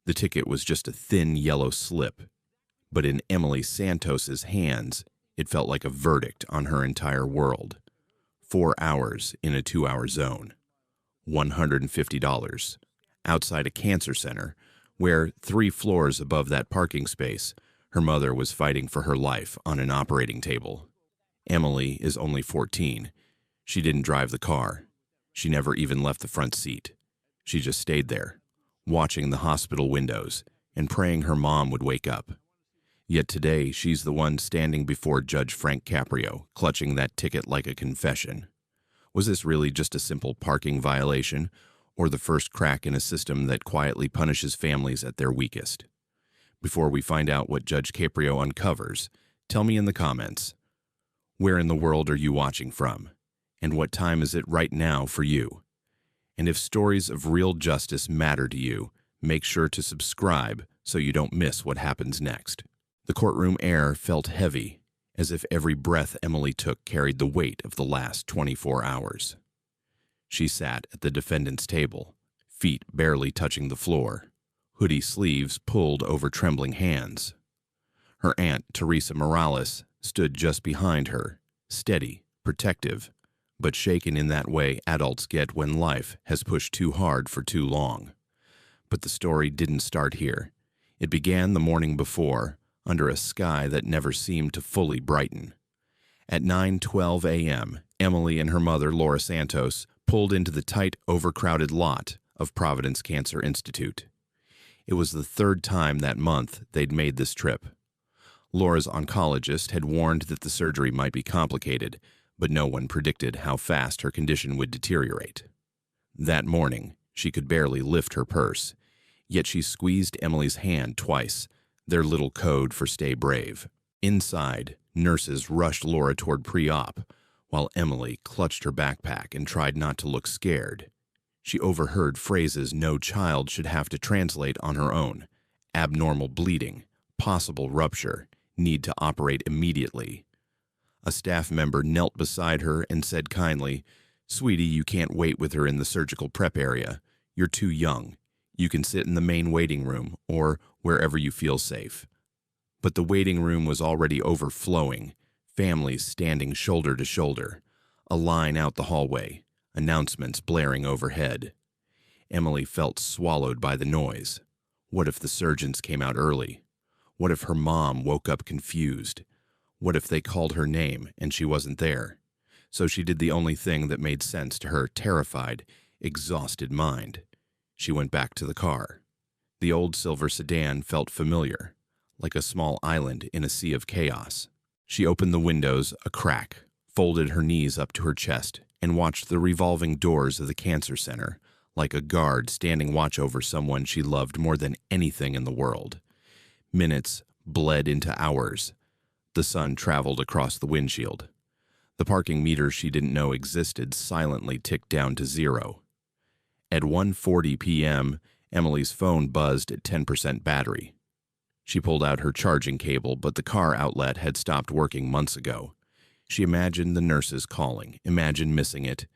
The ticket was just a thin yellow slip, but in Emily Santos's hands, it felt like a verdict on her entire world. 4 hours in a 2-hour zone. $150. Outside a cancer center, where 3 floors above that parking space, her mother was fighting for her life on an operating table. Emily is only 14. She didn't drive the car. She never even left the front seat. She just stayed there, watching the hospital windows and praying her mom would wake up. Yet today, she's the one standing before Judge Frank Caprio, clutching that ticket like a confession. Was this really just a simple parking violation, or the first crack in a system that quietly punishes families at their weakest? Before we find out what Judge Caprio uncovers, tell me in the comments, where in the world are you watching from? And what time is it right now for you? And if stories of real justice matter to you, make sure to subscribe so you don't miss what happens next. The courtroom air felt heavy, as if every breath Emily took carried the weight of the last 24 hours. She sat at the defendant's table, feet barely touching the floor, hoodie sleeves pulled over trembling hands. Her aunt, Teresa Morales, stood just behind her, steady, protective, but shaken in that way adults get when life has pushed too hard for too long. But the story didn't start here. It began the morning before, under a sky that never seemed to fully brighten. At 9:12 a.m., Emily and her mother, Laura Santos, pulled into the tight, overcrowded lot of Providence Cancer Institute. It was the 3rd time that month they'd made this trip. Laura's oncologist had warned that the surgery might be complicated, but no one predicted how fast her condition would deteriorate. That morning, she could barely lift her purse, yet she squeezed Emily's hand twice, their little code for stay brave. Inside, nurses rushed Laura toward pre-op, while Emily clutched her backpack and tried not to look scared. She overheard phrases no child should have to translate on her own: abnormal bleeding, possible rupture, need to operate immediately. A staff member knelt beside her and said kindly, "Sweetie, you can't wait with her in the surgical prep area. You're too young. You can sit in the main waiting room or wherever you feel safe." But the waiting room was already overflowing, families standing shoulder to shoulder, a line out the hallway, announcements blaring overhead. Emily felt swallowed by the noise. What if the surgeons came out early? What if her mom woke up confused? What if they called her name and she wasn't there? So she did the only thing that made sense to her terrified, exhausted mind. She went back to the car. The old silver sedan felt familiar, like a small island in a sea of chaos. She opened the windows a crack, folded her knees up to her chest, and watched the revolving doors of the cancer center, like a guard standing watch over someone she loved more than anything in the world. Minutes bled into hours. The sun traveled across the windshield. The parking meter she didn't know existed silently ticked down to 0. At 1:40 p.m., Emily's phone buzzed at 10% battery. She pulled out her charging cable, but the car outlet had stopped working months ago. She imagined the nurses calling, imagined missing it,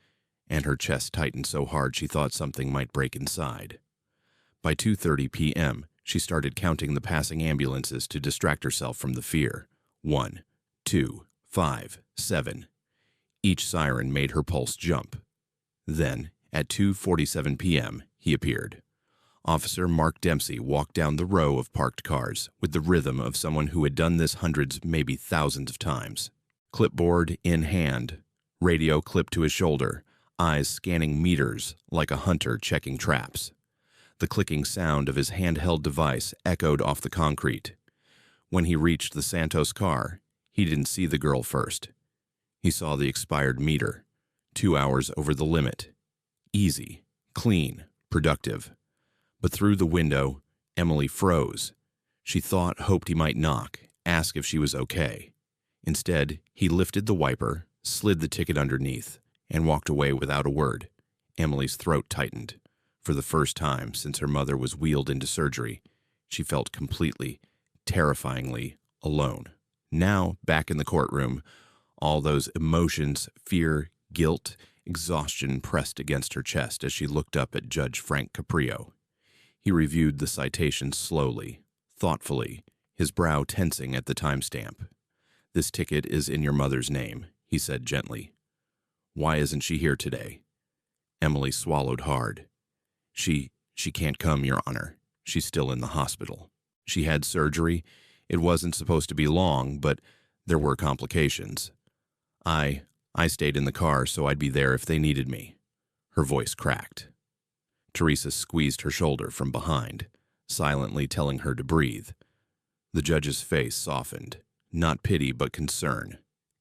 and her chest tightened so hard she thought something might break inside. By 2:30 p.m., she started counting the passing ambulances to distract herself from the fear. 1, 2, 5, 7. Each siren made her pulse jump. Then, at 2:47 p.m., he appeared. Officer Mark Dempsey walked down the row of parked cars with the rhythm of someone who had done this hundreds, maybe thousands of times. Clipboard in hand, radio clipped to his shoulder, eyes scanning meters like a hunter checking traps. The clicking sound of his handheld device echoed off the concrete. When he reached the Santos car, he didn't see the girl first. He saw the expired meter, 2 hours over the limit. Easy, clean, productive. But through the window, Emily froze. She hoped he might knock, ask if she was okay. Instead, he lifted the wiper, slid the ticket underneath, and walked away without a word. Emily's throat tightened. For the first time since her mother was wheeled into surgery, she felt completely, terrifyingly alone. Now, back in the courtroom, all those emotions, fear, guilt, exhaustion pressed against her chest as she looked up at Judge Frank Caprio. He reviewed the citation slowly, thoughtfully, his brow tensing at the timestamp. "This ticket is in your mother's name," he said gently. "Why isn't she here today?" Emily swallowed hard. She can't come, Your Honor. She's still in the hospital. She had surgery. It wasn't supposed to be long, but there were complications. I stayed in the car so I'd be there if they needed me." Her voice cracked. Teresa squeezed her shoulder from behind, silently telling her to breathe. The judge's face softened, not pity but concern,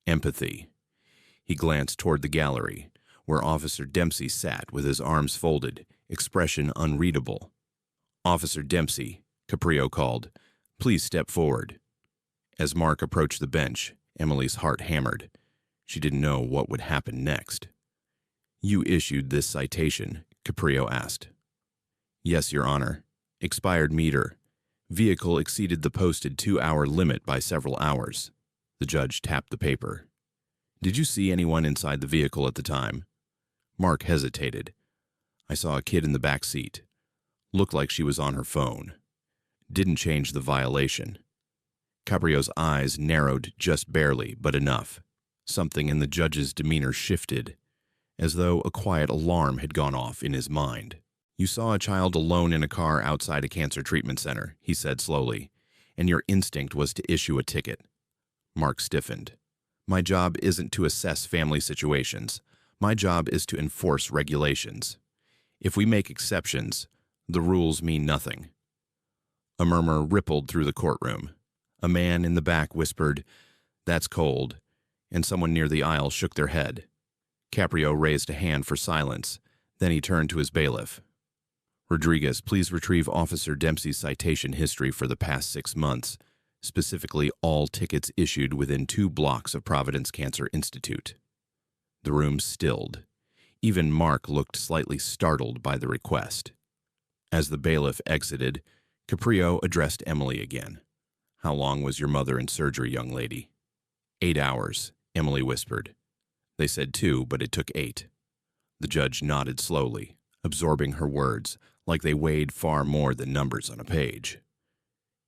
empathy. He glanced toward the gallery, where Officer Dempsey sat with his arms folded, expression unreadable. "Officer Dempsey," Caprio called, "please step forward." As Mark approached the bench, Emily's heart hammered. She didn't know what would happen next. "You issued this citation?" Caprio asked. "Yes, Your Honor. Expired meter. Vehicle exceeded the posted 2-hour limit by several hours." The judge tapped the paper. "Did you see anyone inside the vehicle at the time?" Mark hesitated. "I saw a kid in the back seat. Looked like she was on her phone. Didn't change the violation." Caprio's eyes narrowed just barely, but enough. Something in the judge's demeanor shifted, as though a quiet alarm had gone off in his mind. "You saw a child alone in a car outside a cancer treatment center," he said slowly, "and your instinct was to issue a ticket." Mark stiffened. "My job isn't to assess family situations. My job is to enforce regulations. If we make exceptions, the rules mean nothing." A murmur rippled through the courtroom. A man in the back whispered, "That's cold," and someone near the aisle shook their head. Caprio raised a hand for silence. Then he turned to his bailiff. "Rodriguez, please retrieve Officer Dempsey's citation history for the past 6 months, specifically all tickets issued within 2 blocks of Providence Cancer Institute." The room stilled. Even Mark looked slightly startled by the request. As the bailiff exited, Caprio addressed Emily again. "How long was your mother in surgery, young lady?" 8 hours, Emily whispered. "They said 2, but it took 8. The judge nodded slowly, absorbing her words, like they weighed far more than numbers on a page.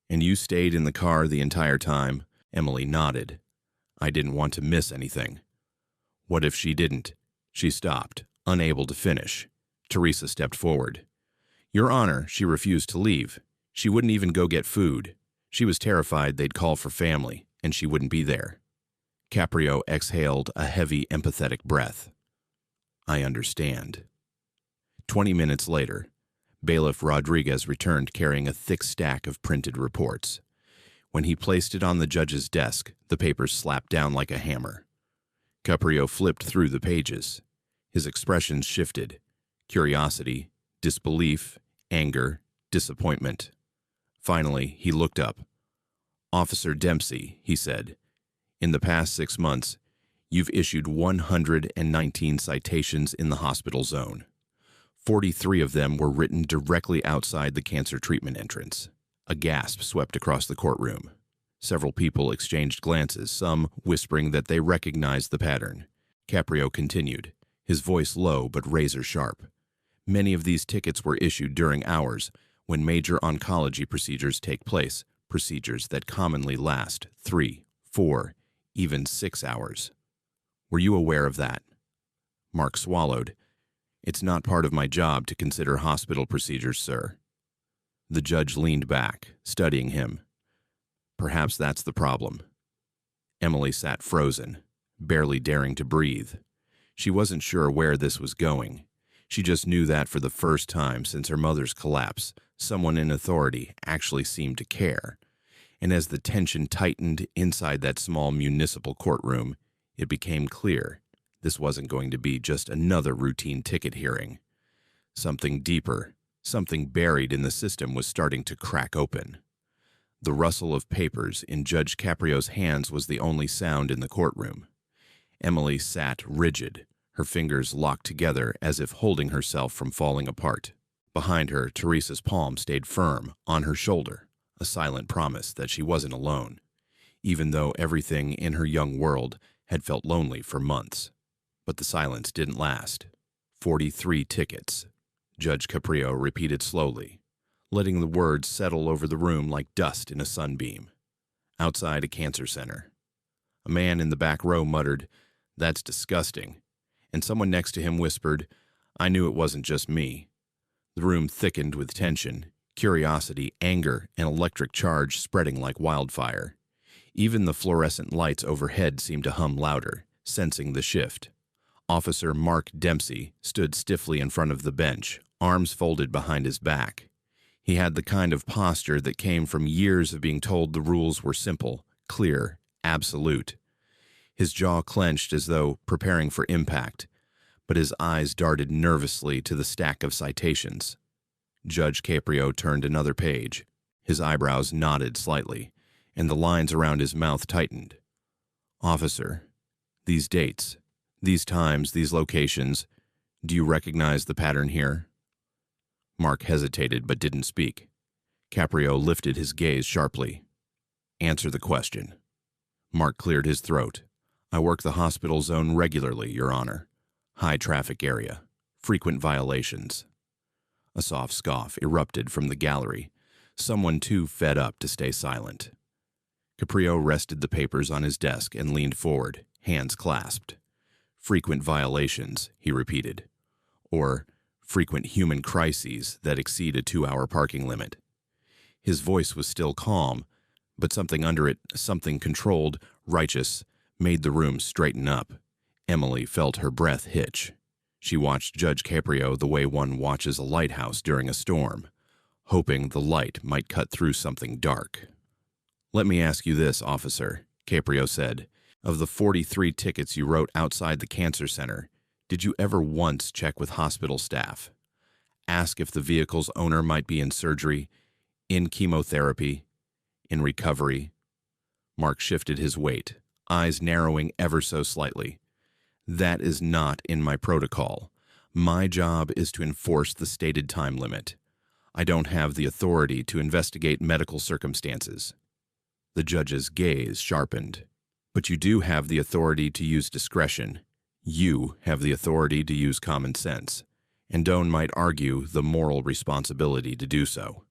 "And you stayed in the car the entire time?" Emily nodded. "I didn't want to miss anything." "What if she didn't?" She stopped, unable to finish. Teresa stepped forward. "Your Honor, she refused to leave. She wouldn't even go get food. She was terrified they'd call for family, and she wouldn't be there." Caprio exhaled a heavy, empathetic breath. "I understand." 20 minutes later, Bailiff Rodriguez returned carrying a thick stack of printed reports. When he placed it on the judge's desk, the papers slapped down like a hammer. Caprio flipped through the pages. His expressions shifted: curiosity, disbelief, anger, disappointment. Finally, he looked up. "Officer Dempsey," he said, "in the past 6 months, you've issued 119 citations in the hospital zone. 43 of them were written directly outside the cancer treatment entrance." A gasp swept across the courtroom. Several people exchanged glances, some whispering that they recognized the pattern. Caprio continued, his voice low but razor-sharp. "Many of these tickets were issued during hours when major oncology procedures take place, procedures that commonly last 3, 4, even 6 hours. Were you aware of that?" Mark swallowed. "It's not part of my job to consider hospital procedures, sir." The judge leaned back, studying him. "Perhaps that's the problem." Emily sat frozen, barely daring to breathe. She wasn't sure where this was going. She just knew that for the first time since her mother's collapse, someone in authority actually seemed to care. And as the tension tightened inside that small municipal courtroom, it became clear this wasn't going to be just another routine ticket hearing. Something deeper, something buried in the system was starting to crack open. The rustle of papers in Judge Caprio's hands was the only sound in the courtroom. Emily sat rigid, her fingers locked together as if holding herself from falling apart. Behind her, Teresa's palm stayed firm, on her shoulder, a silent promise that she wasn't alone, even though everything in her young world had felt lonely for months. But the silence didn't last. 43 tickets, Judge Caprio repeated slowly, letting the words settle over the room like dust in a sunbeam. Outside a cancer center. A man in the back row muttered, "That's disgusting," and someone next to him whispered, "I knew it wasn't just me." The room thickened with tension, curiosity, anger, and electric charge spreading like wildfire. Even the fluorescent lights overhead seemed to hum louder, sensing the shift. Officer Mark Dempsey stood stiffly in front of the bench, arms folded behind his back. He had the kind of posture that came from years of being told the rules were simple, clear, absolute. His jaw clenched as though preparing for impact, but his eyes darted nervously to the stack of citations. Judge Caprio turned another page. His eyebrows nodded slightly, and the lines around his mouth tightened. "Officer, these dates, these times, these locations, do you recognize the pattern here?" Mark hesitated but didn't speak. Caprio lifted his gaze sharply. "Answer the question." Mark cleared his throat. "I work the hospital zone regularly, Your Honor. High traffic area. Frequent violations." A soft scoff erupted from the gallery, someone too fed up to stay silent. Caprio rested the papers on his desk and leaned forward, hands clasped. "Frequent violations," he repeated. Or, "frequent human crises that exceed a 2-hour parking limit." His voice was still calm, but something under it, something controlled, righteous, made the room straighten up. Emily felt her breath hitch. She watched Judge Caprio the way one watches a lighthouse during a storm, hoping the light might cut through something dark. "Let me ask you this, officer," Caprio said. "Of the 43 tickets you wrote outside the cancer center, did you ever once check with hospital staff? Ask if the vehicle's owner might be in surgery, in chemotherapy, in recovery?" Mark shifted his weight, eyes narrowing ever so slightly. "That is not in my protocol. My job is to enforce the stated time limit. I don't have the authority to investigate medical circumstances." The judge's gaze sharpened. "But you do have the authority to use discretion. You have the authority to use common sense, and Doan might argue the moral responsibility to do so."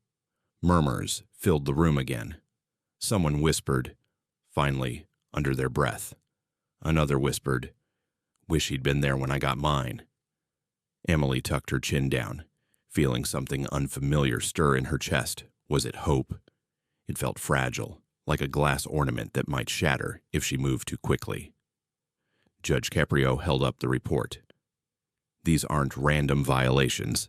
Murmurs filled the room again. Someone whispered, finally, under their breath. Another whispered, "Wish he'd been there when I got mine." Emily tucked her chin down, feeling something unfamiliar stir in her chest. Was it hope? It felt fragile, like a glass ornament that might shatter if she moved too quickly. Judge Caprio held up the report. "These aren't random violations.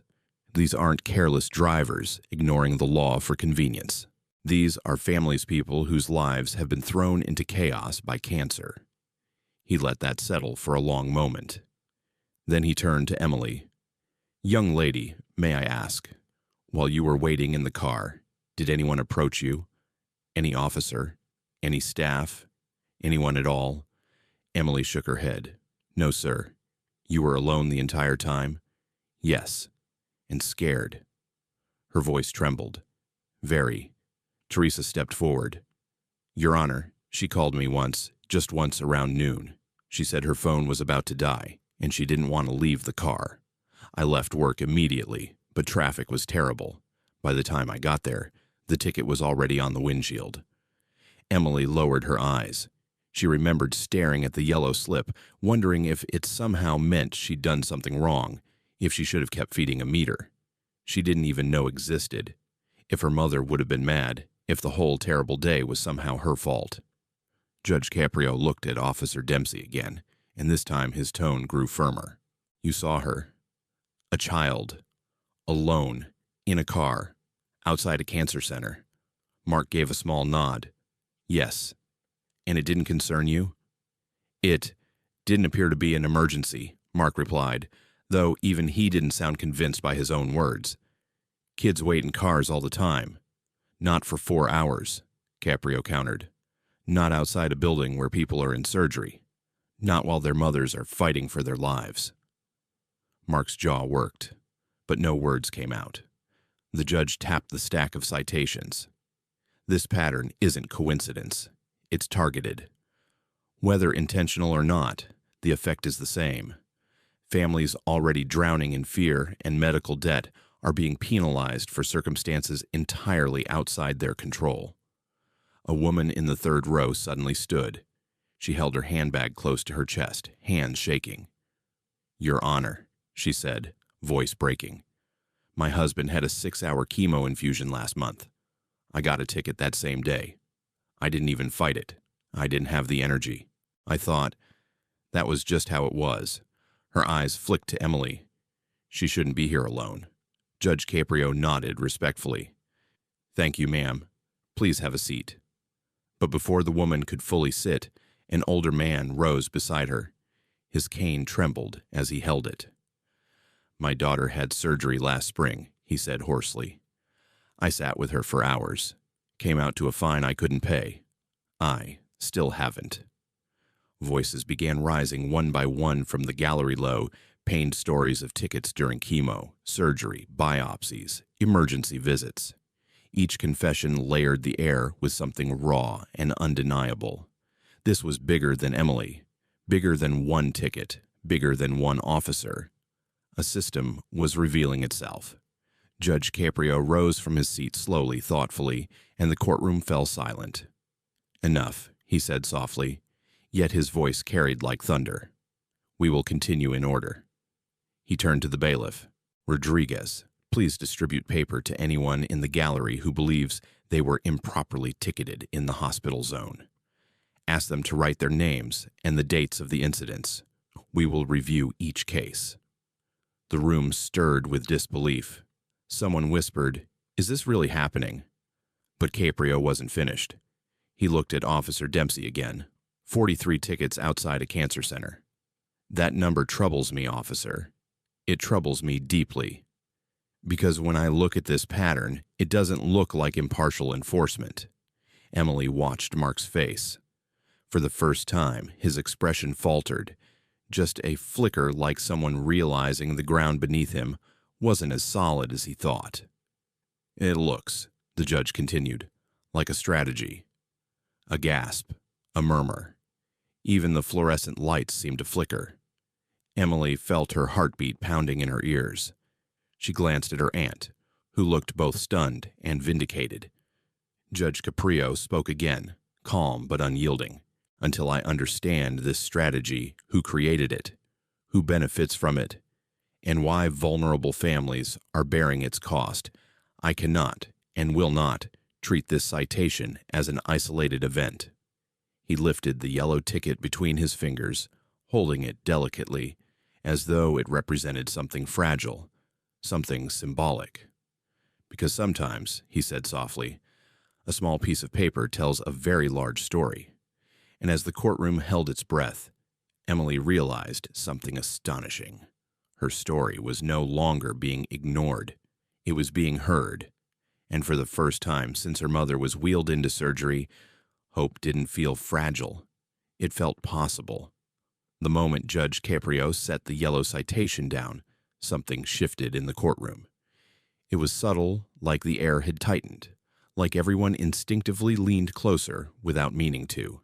These aren't careless drivers ignoring the law for convenience. These are families, people whose lives have been thrown into chaos by cancer." He let that settle for a long moment. Then he turned to Emily. "Young lady, may I ask, while you were waiting in the car, did anyone approach you? Any officer? Any staff? Anyone at all?" Emily shook her head. "No, sir." "You were alone the entire time?" "Yes." "And scared?" Her voice trembled. "Very." Teresa stepped forward. "Your Honor, she called me once, just once around noon. She said her phone was about to die, and she didn't want to leave the car. I left work immediately, but traffic was terrible. By the time I got there, the ticket was already on the windshield." Emily lowered her eyes. She remembered staring at the yellow slip, wondering if it somehow meant she'd done something wrong, if she should have kept feeding a meter. She didn't even know existed. If her mother would have been mad, if the whole terrible day was somehow her fault. Judge Caprio looked at Officer Dempsey again, and this time his tone grew firmer. "You saw her. A child. Alone. In a car. Outside a cancer center." Mark gave a small nod. "Yes." "And it didn't concern you?" "It didn't appear to be an emergency," Mark replied, though even he didn't sound convinced by his own words. "Kids wait in cars all the time." "Not for 4 hours," Caprio countered. "Not outside a building where people are in surgery. Not while their mothers are fighting for their lives." Mark's jaw worked, but no words came out. The judge tapped the stack of citations. "This pattern isn't coincidence. It's targeted. Whether intentional or not, the effect is the same. Families already drowning in fear and medical debt are being penalized for circumstances entirely outside their control. A woman in the third row suddenly stood. She held her handbag close to her chest, hands shaking. "Your Honor," she said, voice breaking. "My husband had a 6-hour chemo infusion last month. I got a ticket that same day. I didn't even fight it. I didn't have the energy. I thought that was just how it was." Her eyes flicked to Emily. "She shouldn't be here alone." Judge Caprio nodded respectfully. "Thank you, ma'am. Please have a seat." But before the woman could fully sit, an older man rose beside her. His cane trembled as he held it. "My daughter had surgery last spring," he said hoarsely. "I sat with her for hours. Came out to a fine I couldn't pay. I still haven't." Voices began rising one by one from the gallery low, pained stories of tickets during chemo, surgery, biopsies, emergency visits. Each confession layered the air with something raw and undeniable. This was bigger than Emily, bigger than one ticket, bigger than one officer. A system was revealing itself. Judge Caprio rose from his seat slowly, thoughtfully, and the courtroom fell silent. "Enough," he said softly, yet his voice carried like thunder. "We will continue in order." He turned to the bailiff. "Rodriguez, please distribute paper to anyone in the gallery who believes they were improperly ticketed in the hospital zone. Ask them to write their names and the dates of the incidents. We will review each case." The room stirred with disbelief. Someone whispered, "Is this really happening?" But Caprio wasn't finished. He looked at Officer Dempsey again. 43 tickets outside a cancer center. "That number troubles me, officer. It troubles me deeply. Because when I look at this pattern, it doesn't look like impartial enforcement." Emily watched Mark's face. For the first time, his expression faltered, just a flicker like someone realizing the ground beneath him wasn't as solid as he thought. "It looks," the judge continued, "like a strategy." A gasp, a murmur. Even the fluorescent lights seemed to flicker. Emily felt her heartbeat pounding in her ears. She glanced at her aunt, who looked both stunned and vindicated. Judge Caprio spoke again, calm but unyielding. "Until I understand this strategy, who created it, who benefits from it, and why vulnerable families are bearing its cost, I cannot and will not treat this citation as an isolated event." He lifted the yellow ticket between his fingers, holding it delicately, as though it represented something fragile, something symbolic. "Because sometimes," he said softly, "a small piece of paper tells a very large story." And as the courtroom held its breath, Emily realized something astonishing. Her story was no longer being ignored. It was being heard. And for the first time since her mother was wheeled into surgery, hope didn't feel fragile. It felt possible. The moment Judge Caprio set the yellow citation down, something shifted in the courtroom. It was subtle, like the air had tightened, like everyone instinctively leaned closer without meaning to.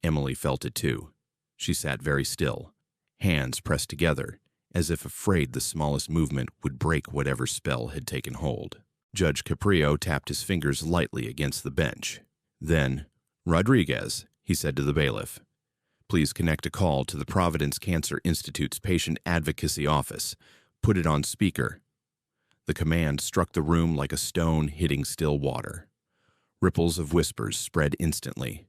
Emily felt it too. She sat very still, hands pressed together, as if afraid the smallest movement would break whatever spell had taken hold. Judge Caprio tapped his fingers lightly against the bench. Then, "Rodriguez," he said to the bailiff, "please connect a call to the Providence Cancer Institute's Patient Advocacy Office. Put it on speaker." The command struck the room like a stone hitting still water. Ripples of whispers spread instantly.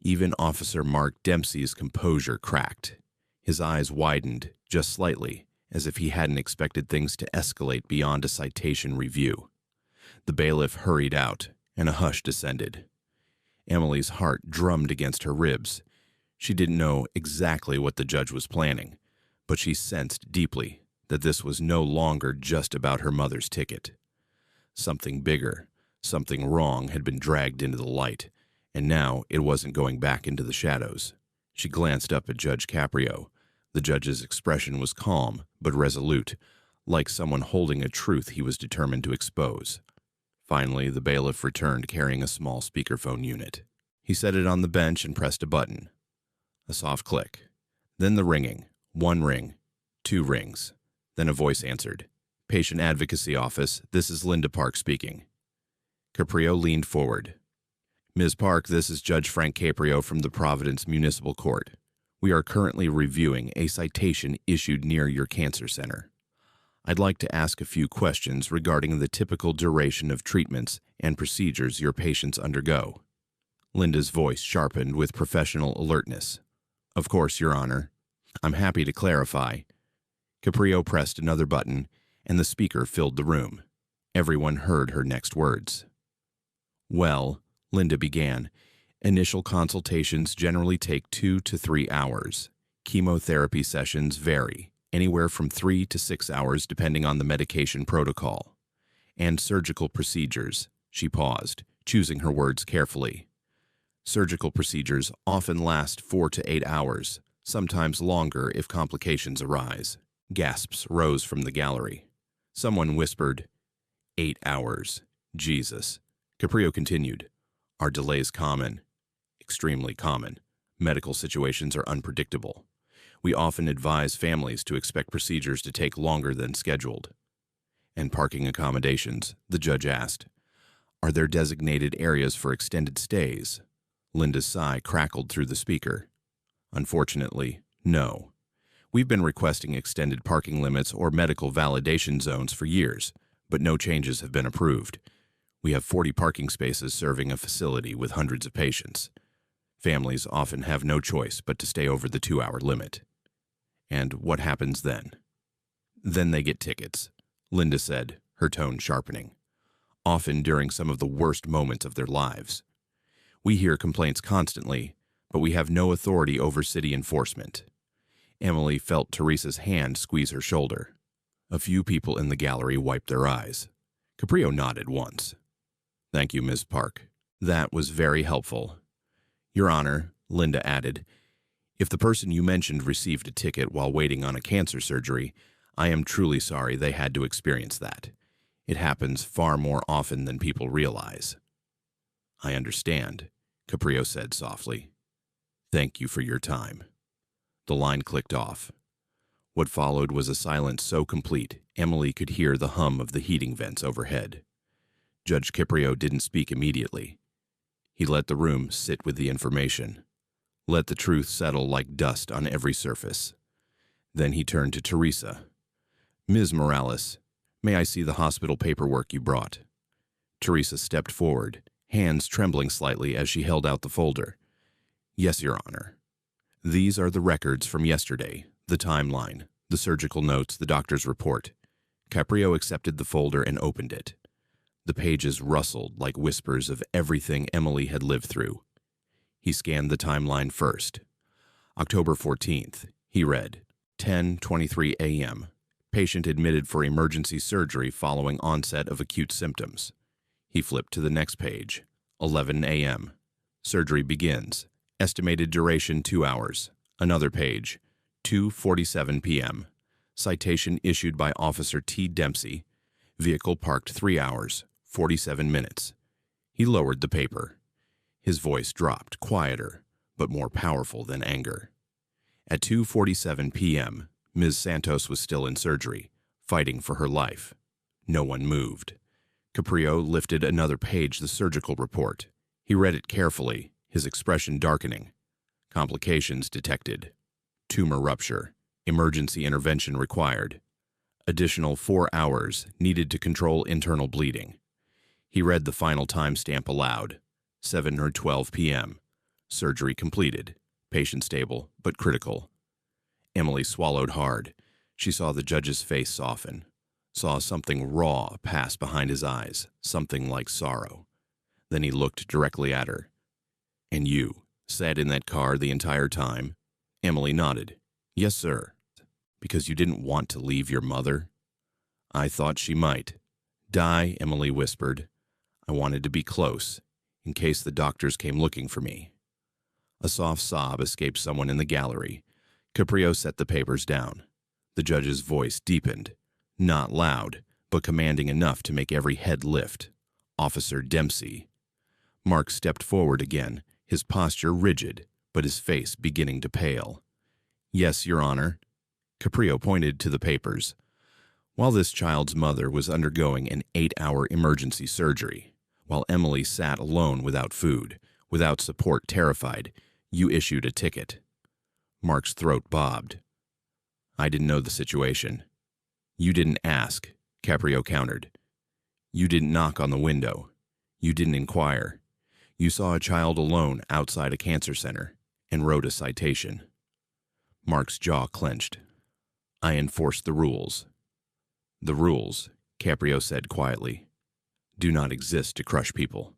Even Officer Mark Dempsey's composure cracked. His eyes widened just slightly, as if he hadn't expected things to escalate beyond a citation review. The bailiff hurried out, and a hush descended. Emily's heart drummed against her ribs. She didn't know exactly what the judge was planning, but she sensed deeply that this was no longer just about her mother's ticket. Something bigger, something wrong had been dragged into the light, and now it wasn't going back into the shadows. She glanced up at Judge Caprio. The judge's expression was calm but resolute, like someone holding a truth he was determined to expose. Finally, the bailiff returned carrying a small speakerphone unit. He set it on the bench and pressed a button. A soft click. Then the ringing. One ring. Two rings. Then a voice answered. Patient Advocacy Office, this is Linda Park speaking. Caprio leaned forward. Ms. Park, this is Judge Frank Caprio from the Providence Municipal Court. We are currently reviewing a citation issued near your cancer center. I'd like to ask a few questions regarding the typical duration of treatments and procedures your patients undergo. Linda's voice sharpened with professional alertness. Of course, Your Honor. I'm happy to clarify. Caprio pressed another button, and the speaker filled the room. Everyone heard her next words. Well, Linda began, initial consultations generally take 2 to 3 hours. Chemotherapy sessions vary, anywhere from 3 to 6 hours depending on the medication protocol. And surgical procedures, she paused, choosing her words carefully. Surgical procedures often last 4 to 8 hours, sometimes longer if complications arise. Gasps rose from the gallery. Someone whispered, 8 hours. Jesus. Caprio continued, Are delays common? Extremely common. Medical situations are unpredictable. We often advise families to expect procedures to take longer than scheduled. And parking accommodations, the judge asked. Are there designated areas for extended stays? Linda's sigh crackled through the speaker. Unfortunately, no. We've been requesting extended parking limits or medical validation zones for years, but no changes have been approved. We have 40 parking spaces serving a facility with hundreds of patients. Families often have no choice but to stay over the 2-hour limit. And what happens then? Then they get tickets, Linda said, her tone sharpening. Often during some of the worst moments of their lives. We hear complaints constantly, but we have no authority over city enforcement. Emily felt Teresa's hand squeeze her shoulder. A few people in the gallery wiped their eyes. Caprio nodded once. Thank you, Ms. Park. That was very helpful. Your Honor, Linda added, if the person you mentioned received a ticket while waiting on a cancer surgery, I am truly sorry they had to experience that. It happens far more often than people realize. I understand, Caprio said softly. Thank you for your time. The line clicked off. What followed was a silence so complete, Emily could hear the hum of the heating vents overhead. Judge Caprio didn't speak immediately. He let the room sit with the information. Let the truth settle like dust on every surface. Then he turned to Teresa. Ms. Morales, may I see the hospital paperwork you brought? Teresa stepped forward, hands trembling slightly as she held out the folder. Yes, Your Honor. These are the records from yesterday, the timeline, the surgical notes, the doctor's report. Caprio accepted the folder and opened it. The pages rustled like whispers of everything Emily had lived through. He scanned the timeline first. October 14th, he read, 10:23 a.m. Patient admitted for emergency surgery following onset of acute symptoms. He flipped to the next page, 11 a.m. Surgery begins. Estimated duration 2 hours. Another page, 2:47 p.m. Citation issued by Officer T. Dempsey. Vehicle parked 3 hours, 47 minutes. He lowered the paper. His voice dropped, quieter, but more powerful than anger. At 2:47 p.m., Ms. Santos was still in surgery, fighting for her life. No one moved. Caprio lifted another page, the surgical report. He read it carefully, his expression darkening. Complications detected. Tumor rupture. Emergency intervention required. Additional 4 hours needed to control internal bleeding. He read the final timestamp aloud. 7:12 p.m. Surgery completed. Patient stable, but critical. Emily swallowed hard. She saw the judge's face soften. Saw something raw pass behind his eyes, something like sorrow. Then he looked directly at her. And you sat in that car the entire time? Emily nodded. Yes, sir. Because you didn't want to leave your mother? I thought she might. Die, Emily whispered. I wanted to be close, in case the doctors came looking for me. A soft sob escaped someone in the gallery. Caprio set the papers down. The judge's voice deepened, not loud, but commanding enough to make every head lift. Officer Dempsey. Mark stepped forward again, his posture rigid, but his face beginning to pale. Yes, Your Honor. Caprio pointed to the papers. While this child's mother was undergoing an 8-hour emergency surgery, while Emily sat alone without food, without support, terrified, you issued a ticket. Mark's throat bobbed. I didn't know the situation. You didn't ask, Caprio countered. You didn't knock on the window. You didn't inquire. You saw a child alone outside a cancer center and wrote a citation. Mark's jaw clenched. I enforced the rules. The rules, Caprio said quietly, do not exist to crush people.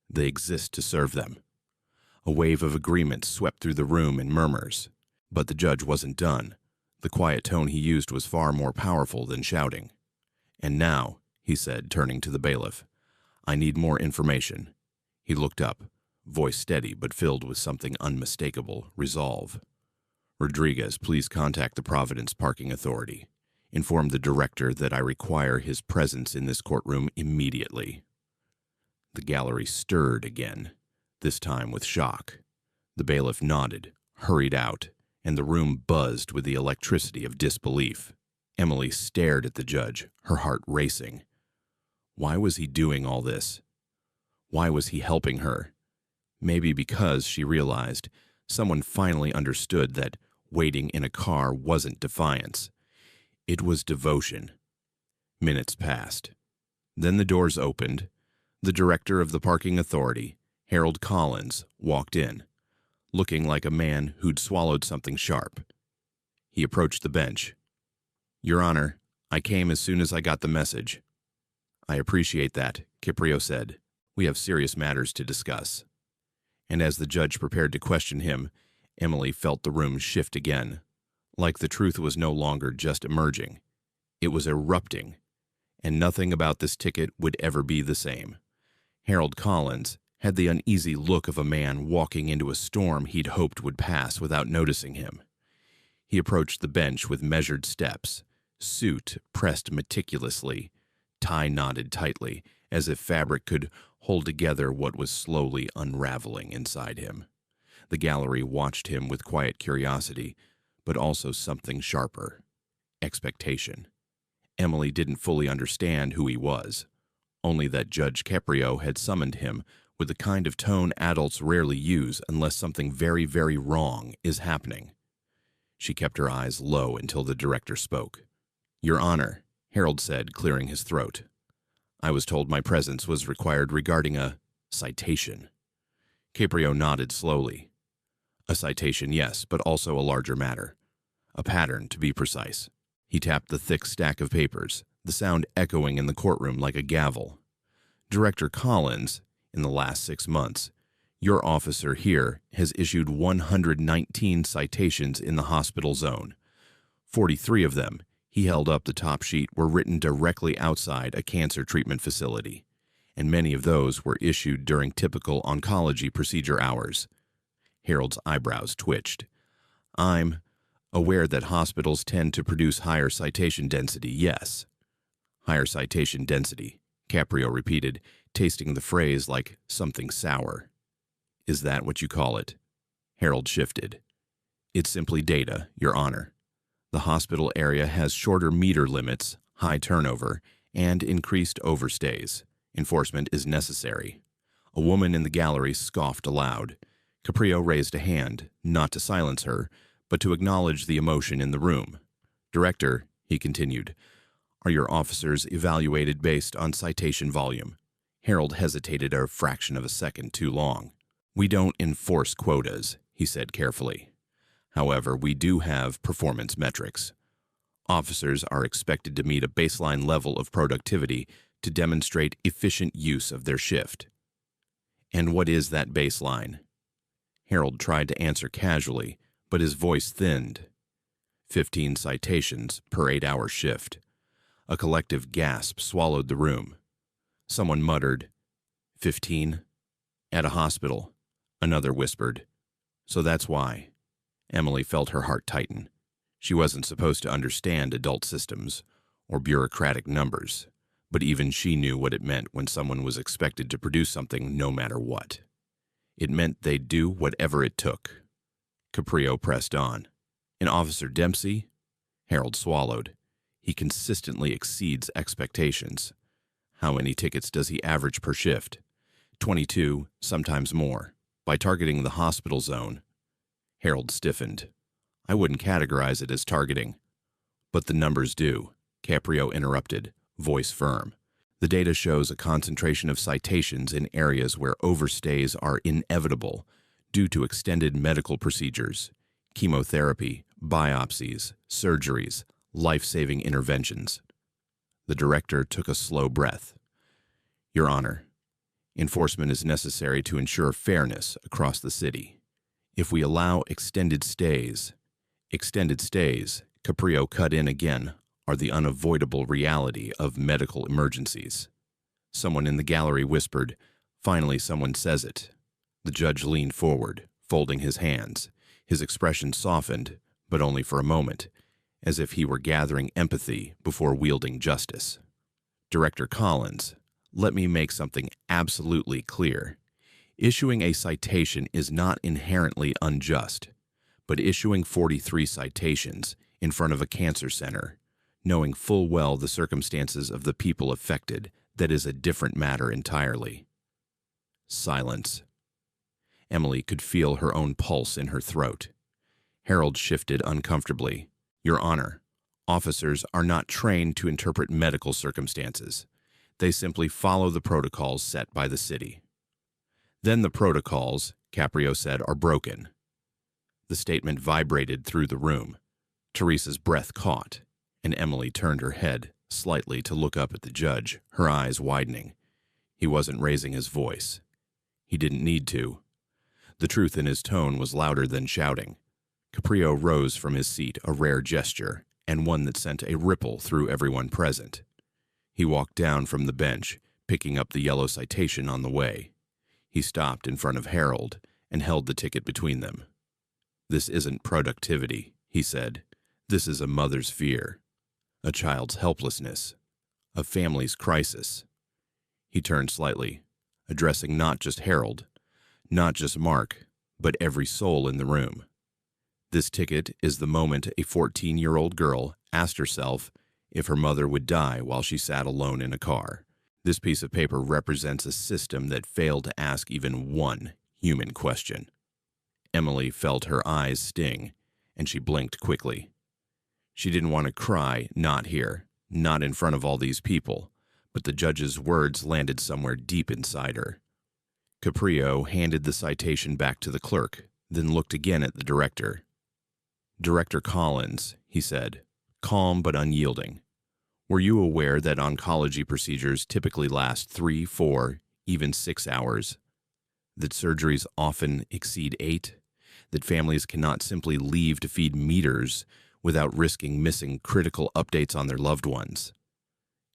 They exist to serve them. A wave of agreement swept through the room in murmurs. But the judge wasn't done. The quiet tone he used was far more powerful than shouting. And now, he said, turning to the bailiff, I need more information. He looked up, voice steady but filled with something unmistakable, resolve. Rodriguez, please contact the Providence Parking Authority. Inform the director that I require his presence in this courtroom immediately. The gallery stirred again, this time with shock. The bailiff nodded, hurried out, and the room buzzed with the electricity of disbelief. Emily stared at the judge, her heart racing. Why was he doing all this? Why was he helping her? Maybe because, she realized, someone finally understood that waiting in a car wasn't defiance. It was devotion. Minutes passed. Then the doors opened. The director of the parking authority, Harold Collins, walked in, looking like a man who'd swallowed something sharp. He approached the bench. Your Honor, I came as soon as I got the message. I appreciate that, Caprio said. We have serious matters to discuss. And as the judge prepared to question him, Emily felt the room shift again, like the truth was no longer just emerging. It was erupting, and nothing about this ticket would ever be the same. Harold Collins had the uneasy look of a man walking into a storm he'd hoped would pass without noticing him. He approached the bench with measured steps, suit pressed meticulously, tie knotted tightly, as if fabric could hold together what was slowly unraveling inside him. The gallery watched him with quiet curiosity, but also something sharper, expectation. Emily didn't fully understand who he was, only that Judge Caprio had summoned him with the kind of tone adults rarely use unless something very, very wrong is happening. She kept her eyes low until the director spoke. Your Honor, Harold said, clearing his throat. I was told my presence was required regarding a citation. Caprio nodded slowly. A citation, yes, but also a larger matter. A pattern, to be precise. He tapped the thick stack of papers, the sound echoing in the courtroom like a gavel. Director Collins, in the last 6 months, your officer here has issued 119 citations in the hospital zone. 43 of them, he held up the top sheet, were written directly outside a cancer treatment facility, and many of those were issued during typical oncology procedure hours. Harold's eyebrows twitched. I'm aware that hospitals tend to produce higher citation density, yes. Higher citation density, Caprio repeated, tasting the phrase like something sour. Is that what you call it? Harold shifted. It's simply data, Your Honor. The hospital area has shorter meter limits, high turnover, and increased overstays. Enforcement is necessary. A woman in the gallery scoffed aloud. Caprio raised a hand, not to silence her, but to acknowledge the emotion in the room. Director, he continued, are your officers evaluated based on citation volume? Harold hesitated a fraction of a second too long. We don't enforce quotas, he said carefully. However, we do have performance metrics. Officers are expected to meet a baseline level of productivity to demonstrate efficient use of their shift. And what is that baseline? Harold tried to answer casually, but his voice thinned. 15 citations per 8-hour shift. A collective gasp swallowed the room. Someone muttered, 15? At a hospital, another whispered. So that's why. Emily felt her heart tighten. She wasn't supposed to understand adult systems or bureaucratic numbers, but even she knew what it meant when someone was expected to produce something no matter what. It meant they'd do whatever it took. Caprio pressed on. And Officer Dempsey? Harold swallowed. He consistently exceeds expectations. How many tickets does he average per shift? 22, sometimes more. By targeting the hospital zone. Harold stiffened. I wouldn't categorize it as targeting. But the numbers do, Caprio interrupted, voice firm. The data shows a concentration of citations in areas where overstays are inevitable due to extended medical procedures, chemotherapy, biopsies, surgeries, life-saving interventions. The director took a slow breath. Your Honor, enforcement is necessary to ensure fairness across the city. If we allow extended stays, Caprio cut in again, are the unavoidable reality of medical emergencies. Someone in the gallery whispered, finally someone says it. The judge leaned forward, folding his hands. His expression softened, but only for a moment, as if he were gathering empathy before wielding justice. Director Collins, let me make something absolutely clear. Issuing a citation is not inherently unjust, but issuing 43 citations in front of a cancer center, knowing full well the circumstances of the people affected, that is a different matter entirely. Silence. Emily could feel her own pulse in her throat. Harold shifted uncomfortably. Your Honor, officers are not trained to interpret medical circumstances. They simply follow the protocols set by the city. Then the protocols, Caprio said, are broken. The statement vibrated through the room. Teresa's breath caught, and Emily turned her head slightly to look up at the judge, her eyes widening. He wasn't raising his voice. He didn't need to. The truth in his tone was louder than shouting. Caprio rose from his seat, a rare gesture, and one that sent a ripple through everyone present. He walked down from the bench, picking up the yellow citation on the way. He stopped in front of Harold and held the ticket between them. This isn't productivity, he said. This is a mother's fear, a child's helplessness, a family's crisis. He turned slightly, addressing not just Harold, not just Mark, but every soul in the room. This ticket is the moment a 14-year-old girl asked herself if her mother would die while she sat alone in a car. This piece of paper represents a system that failed to ask even one human question. Emily felt her eyes sting, and she blinked quickly. She didn't want to cry, not here, not in front of all these people, but the judge's words landed somewhere deep inside her. Caprio handed the citation back to the clerk, then looked again at the director. Director Collins, he said, calm but unyielding. Were you aware that oncology procedures typically last 3, 4, even 6 hours? That surgeries often exceed 8? That families cannot simply leave to feed meters without risking missing critical updates on their loved ones?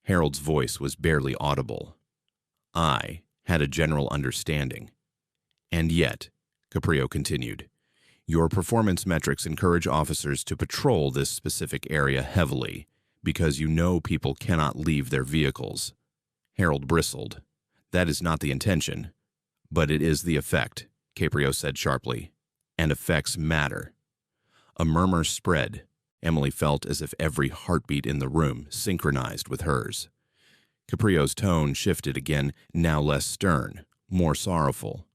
Harold's voice was barely audible. I had a general understanding. And yet, Caprio continued, your performance metrics encourage officers to patrol this specific area heavily because you know people cannot leave their vehicles. Harold bristled. That is not the intention, but it is the effect, Caprio said sharply, and effects matter. A murmur spread. Emily felt as if every heartbeat in the room synchronized with hers. Caprio's tone shifted again, now less stern, more sorrowful.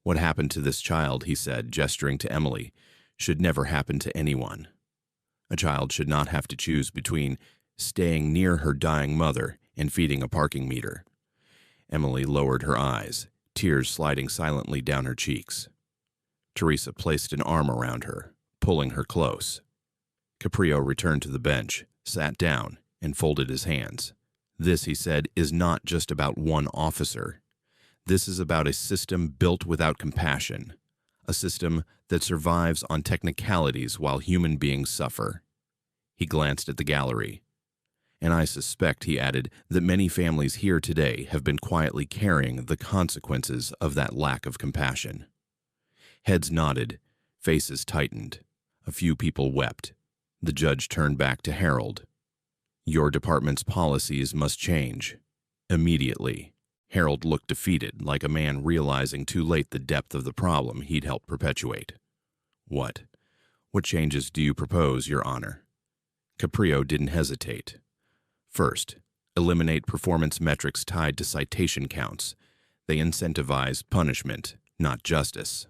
What happened to this child, he said, gesturing to Emily, should never happen to anyone. A child should not have to choose between staying near her dying mother and feeding a parking meter. Emily lowered her eyes, tears sliding silently down her cheeks. Teresa placed an arm around her, pulling her close. Caprio returned to the bench, sat down, and folded his hands. This, he said, is not just about one officer. This is about a system built without compassion, a system that survives on technicalities while human beings suffer. He glanced at the gallery. And I suspect, he added, that many families here today have been quietly carrying the consequences of that lack of compassion. Heads nodded, faces tightened. A few people wept. The judge turned back to Harold. Your department's policies must change. Immediately. Harold looked defeated, like a man realizing too late the depth of the problem he'd helped perpetuate. What? What changes do you propose, Your Honor? Caprio didn't hesitate. First, eliminate performance metrics tied to citation counts. They incentivize punishment, not justice.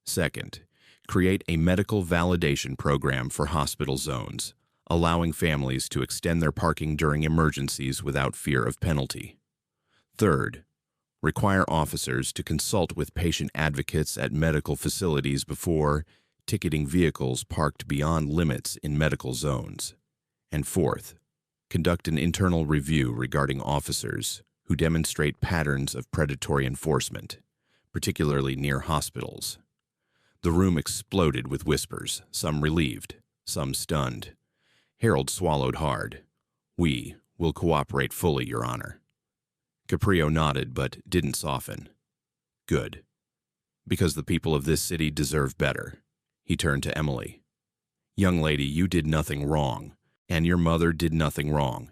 Second, create a medical validation program for hospital zones, allowing families to extend their parking during emergencies without fear of penalty. Third, require officers to consult with patient advocates at medical facilities before ticketing vehicles parked beyond limits in medical zones. And fourth, conduct an internal review regarding officers who demonstrate patterns of predatory enforcement, particularly near hospitals. The room exploded with whispers, some relieved, some stunned. Harold swallowed hard. "We will cooperate fully, Your Honor." Caprio nodded but didn't soften. "Good. Because the people of this city deserve better." He turned to Emily. "Young lady, you did nothing wrong, and your mother did nothing wrong.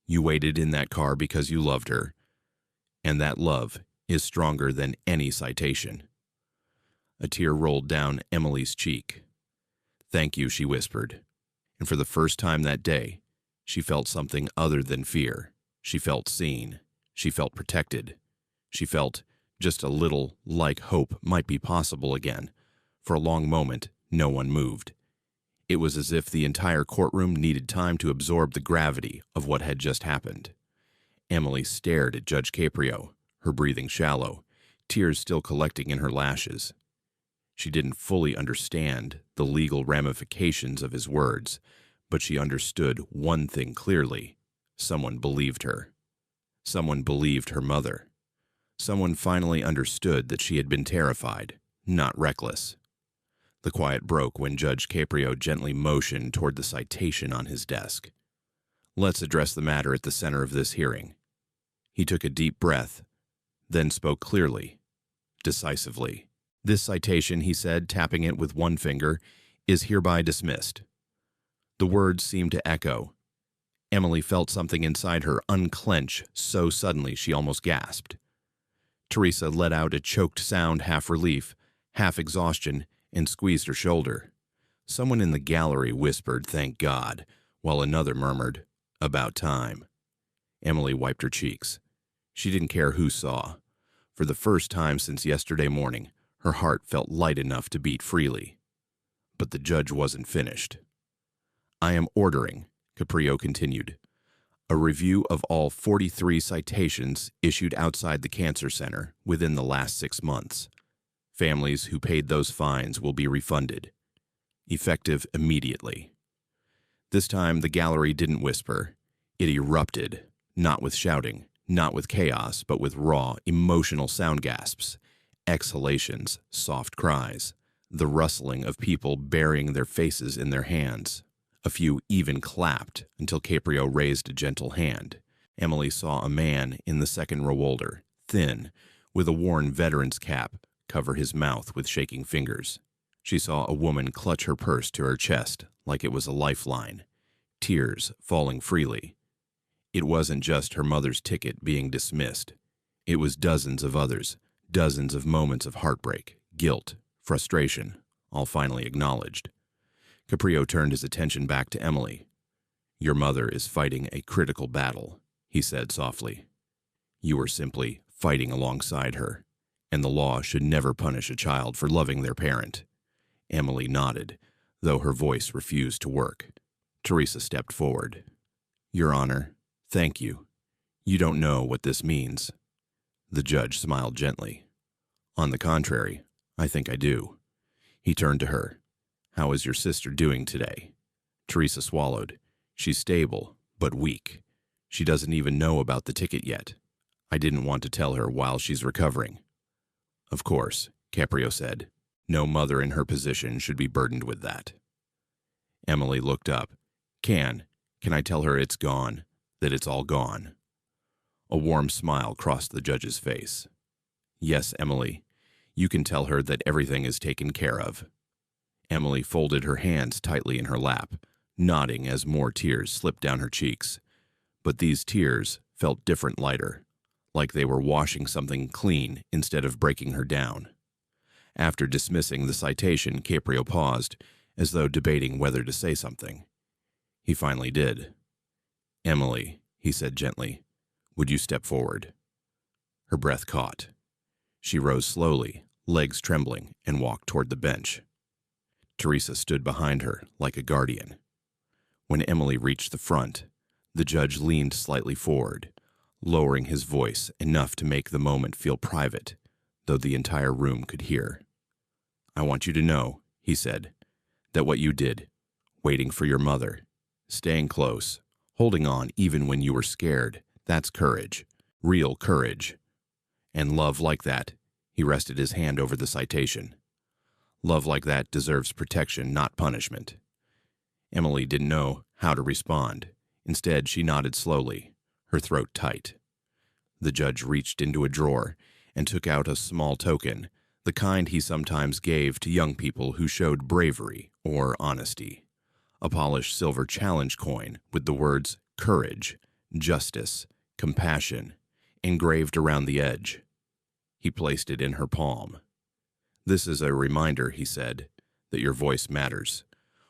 You waited in that car because you loved her, and that love is stronger than any citation." A tear rolled down Emily's cheek. "Thank you," she whispered. And for the first time that day, she felt something other than fear. She felt seen. She felt protected. She felt just a little like hope might be possible again. For a long moment, no one moved. It was as if the entire courtroom needed time to absorb the gravity of what had just happened. Emily stared at Judge Caprio, her breathing shallow, tears still collecting in her lashes. She didn't fully understand the legal ramifications of his words, but she understood one thing clearly. Someone believed her. Someone believed her mother. Someone finally understood that she had been terrified, not reckless. The quiet broke when Judge Caprio gently motioned toward the citation on his desk. "Let's address the matter at the center of this hearing." He took a deep breath, then spoke clearly, decisively. "This citation," he said, tapping it with one finger, "is hereby dismissed." The words seemed to echo. Emily felt something inside her unclench so suddenly she almost gasped. Teresa let out a choked sound, half relief, half exhaustion, and squeezed her shoulder. Someone in the gallery whispered, "Thank God," while another murmured, "About time." Emily wiped her cheeks. She didn't care who saw. For the first time since yesterday morning, her heart felt light enough to beat freely. But the judge wasn't finished. "I am ordering," Caprio continued, "a review of all 43 citations issued outside the cancer center within the last 6 months. Families who paid those fines will be refunded, effective immediately." This time the gallery didn't whisper. It erupted, not with shouting, not with chaos, but with raw, emotional sound gasps, exhalations, soft cries, the rustling of people burying their faces in their hands. A few even clapped until Caprio raised a gentle hand. Emily saw a man in the second row older, thin, with a worn veteran's cap, cover his mouth with shaking fingers. She saw a woman clutch her purse to her chest like it was a lifeline, tears falling freely. It wasn't just her mother's ticket being dismissed. It was dozens of others, dozens of moments of heartbreak, guilt, frustration, all finally acknowledged. Caprio turned his attention back to Emily. "Your mother is fighting a critical battle," he said softly. "You are simply fighting alongside her, and the law should never punish a child for loving their parent." Emily nodded, though her voice refused to work. Teresa stepped forward. "Your Honor, thank you. You don't know what this means." The judge smiled gently. "On the contrary, I think I do." He turned to her. "How is your sister doing today?" Teresa swallowed. "She's stable, but weak. She doesn't even know about the ticket yet. I didn't want to tell her while she's recovering." "Of course," Caprio said. "No mother in her position should be burdened with that." Emily looked up. Can I tell her it's gone, that it's all gone?" A warm smile crossed the judge's face. "Yes, Emily, you can tell her that everything is taken care of." Emily folded her hands tightly in her lap, nodding as more tears slipped down her cheeks. But these tears felt different, lighter, like they were washing something clean instead of breaking her down. After dismissing the citation, Caprio paused, as though debating whether to say something. He finally did. "Emily," he said gently, "would you step forward?" Her breath caught. She rose slowly, legs trembling, and walked toward the bench. Teresa stood behind her like a guardian. When Emily reached the front, the judge leaned slightly forward, lowering his voice enough to make the moment feel private, though the entire room could hear. "I want you to know," he said, "that what you did, waiting for your mother, staying close, holding on even when you were scared, that's courage, real courage. And love like that," he rested his hand over the citation, "love like that deserves protection, not punishment." Emily didn't know how to respond. Instead, she nodded slowly, her throat tight. The judge reached into a drawer and took out a small token, the kind he sometimes gave to young people who showed bravery or honesty. A polished silver challenge coin with the words courage, justice, compassion engraved around the edge. He placed it in her palm. "This is a reminder," he said, "that your voice matters.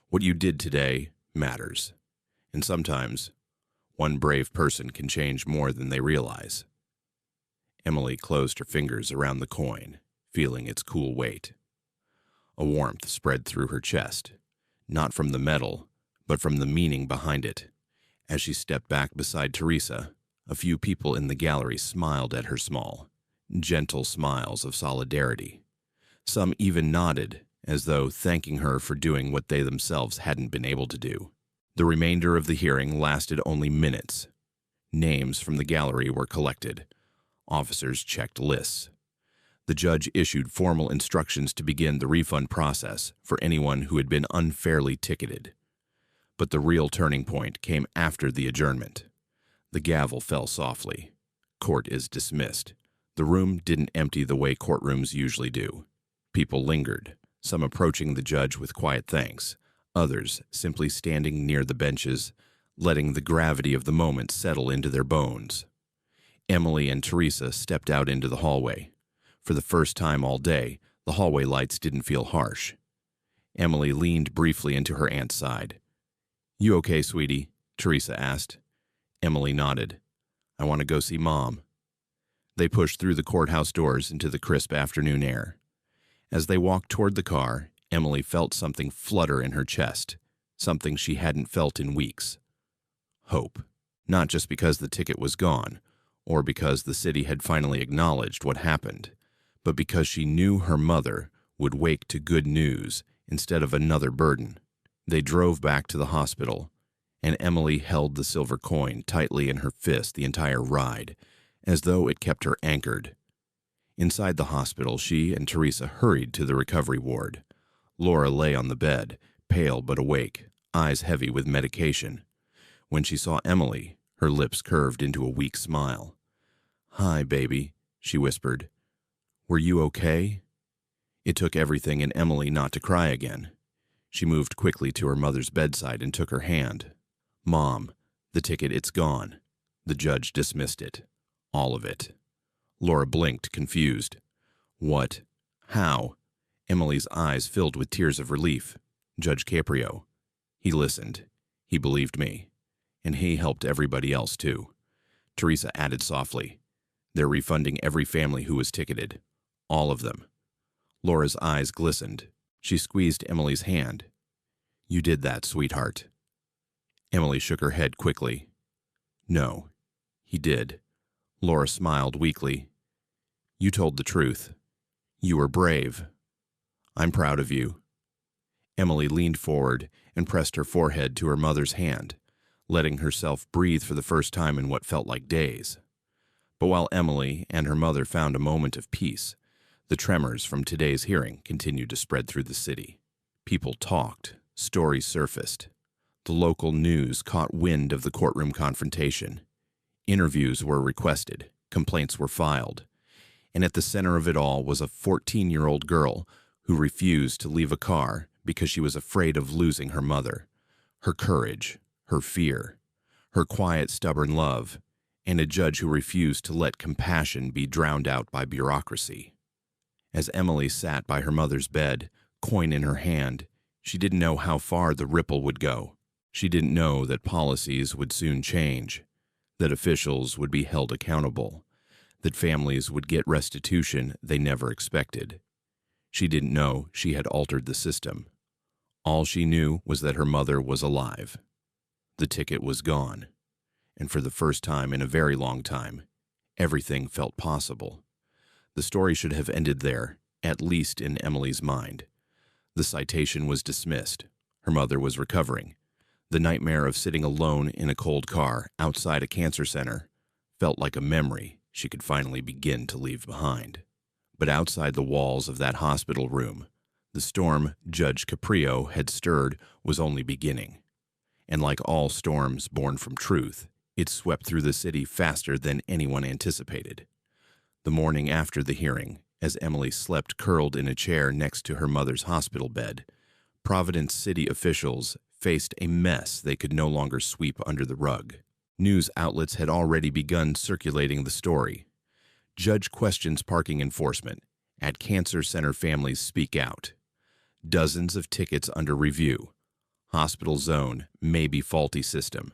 What you did today matters. And sometimes, one brave person can change more than they realize." Emily closed her fingers around the coin, feeling its cool weight. A warmth spread through her chest, not from the metal, but from the meaning behind it. As she stepped back beside Teresa, a few people in the gallery smiled at her small, gentle smiles of solidarity. Some even nodded, as though thanking her for doing what they themselves hadn't been able to do. The remainder of the hearing lasted only minutes. Names from the gallery were collected. Officers checked lists. The judge issued formal instructions to begin the refund process for anyone who had been unfairly ticketed. But the real turning point came after the adjournment. The gavel fell softly. Court is dismissed. The room didn't empty the way courtrooms usually do. People lingered, some approaching the judge with quiet thanks, others simply standing near the benches, letting the gravity of the moment settle into their bones. Emily and Teresa stepped out into the hallway. For the first time all day, the hallway lights didn't feel harsh. Emily leaned briefly into her aunt's side. "You okay, sweetie?" Teresa asked. Emily nodded. "I want to go see Mom." They pushed through the courthouse doors into the crisp afternoon air. As they walked toward the car, Emily felt something flutter in her chest, something she hadn't felt in weeks. Hope. Not just because the ticket was gone, or because the city had finally acknowledged what happened, but because she knew her mother would wake to good news instead of another burden. They drove back to the hospital, and Emily held the silver coin tightly in her fist the entire ride, as though it kept her anchored. Inside the hospital, she and Teresa hurried to the recovery ward. Laura lay on the bed, pale but awake, eyes heavy with medication. When she saw Emily, her lips curved into a weak smile. "Hi, baby," she whispered. "Were you okay?" It took everything in Emily not to cry again. She moved quickly to her mother's bedside and took her hand. "Mom, the ticket, it's gone." The judge dismissed it. All of it. Laura blinked, confused. "What? How?" Emily's eyes filled with tears of relief. "Judge Caprio. He listened. He believed me. And he helped everybody else, too." Teresa added softly, "They're refunding every family who was ticketed. All of them." Laura's eyes glistened. She squeezed Emily's hand. "You did that, sweetheart." Emily shook her head quickly. "No, he did." Laura smiled weakly. "You told the truth. You were brave. I'm proud of you." Emily leaned forward and pressed her forehead to her mother's hand, letting herself breathe for the first time in what felt like days. But while Emily and her mother found a moment of peace, the tremors from today's hearing continued to spread through the city. People talked, stories surfaced. The local news caught wind of the courtroom confrontation. Interviews were requested, complaints were filed, and at the center of it all was a 14-year-old girl who refused to leave a car because she was afraid of losing her mother. Her courage, her fear, her quiet, stubborn love, and a judge who refused to let compassion be drowned out by bureaucracy. As Emily sat by her mother's bed, coin in her hand, she didn't know how far the ripple would go. She didn't know that policies would soon change, that officials would be held accountable, that families would get restitution they never expected. She didn't know she had altered the system. All she knew was that her mother was alive. The ticket was gone, and for the first time in a very long time, everything felt possible. The story should have ended there, at least in Emily's mind. The citation was dismissed. Her mother was recovering. The nightmare of sitting alone in a cold car outside a cancer center felt like a memory she could finally begin to leave behind. But outside the walls of that hospital room, the storm Judge Caprio had stirred was only beginning. And like all storms born from truth, it swept through the city faster than anyone anticipated. The morning after the hearing, as Emily slept curled in a chair next to her mother's hospital bed, Providence city officials faced a mess they could no longer sweep under the rug. News outlets had already begun circulating the story. Judge questions parking enforcement. At cancer center families speak out. Dozens of tickets under review. Hospital zone may be faulty system.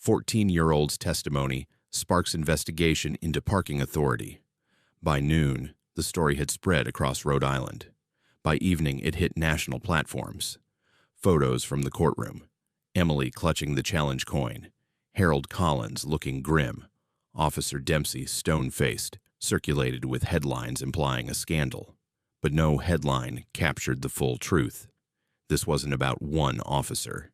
14-year-old's testimony sparks investigation into parking authority. By noon, the story had spread across Rhode Island. By evening, it hit national platforms. Photos from the courtroom. Emily clutching the challenge coin. Harold Collins looking grim. Officer Dempsey stone-faced, circulated with headlines implying a scandal. But no headline captured the full truth. This wasn't about one officer.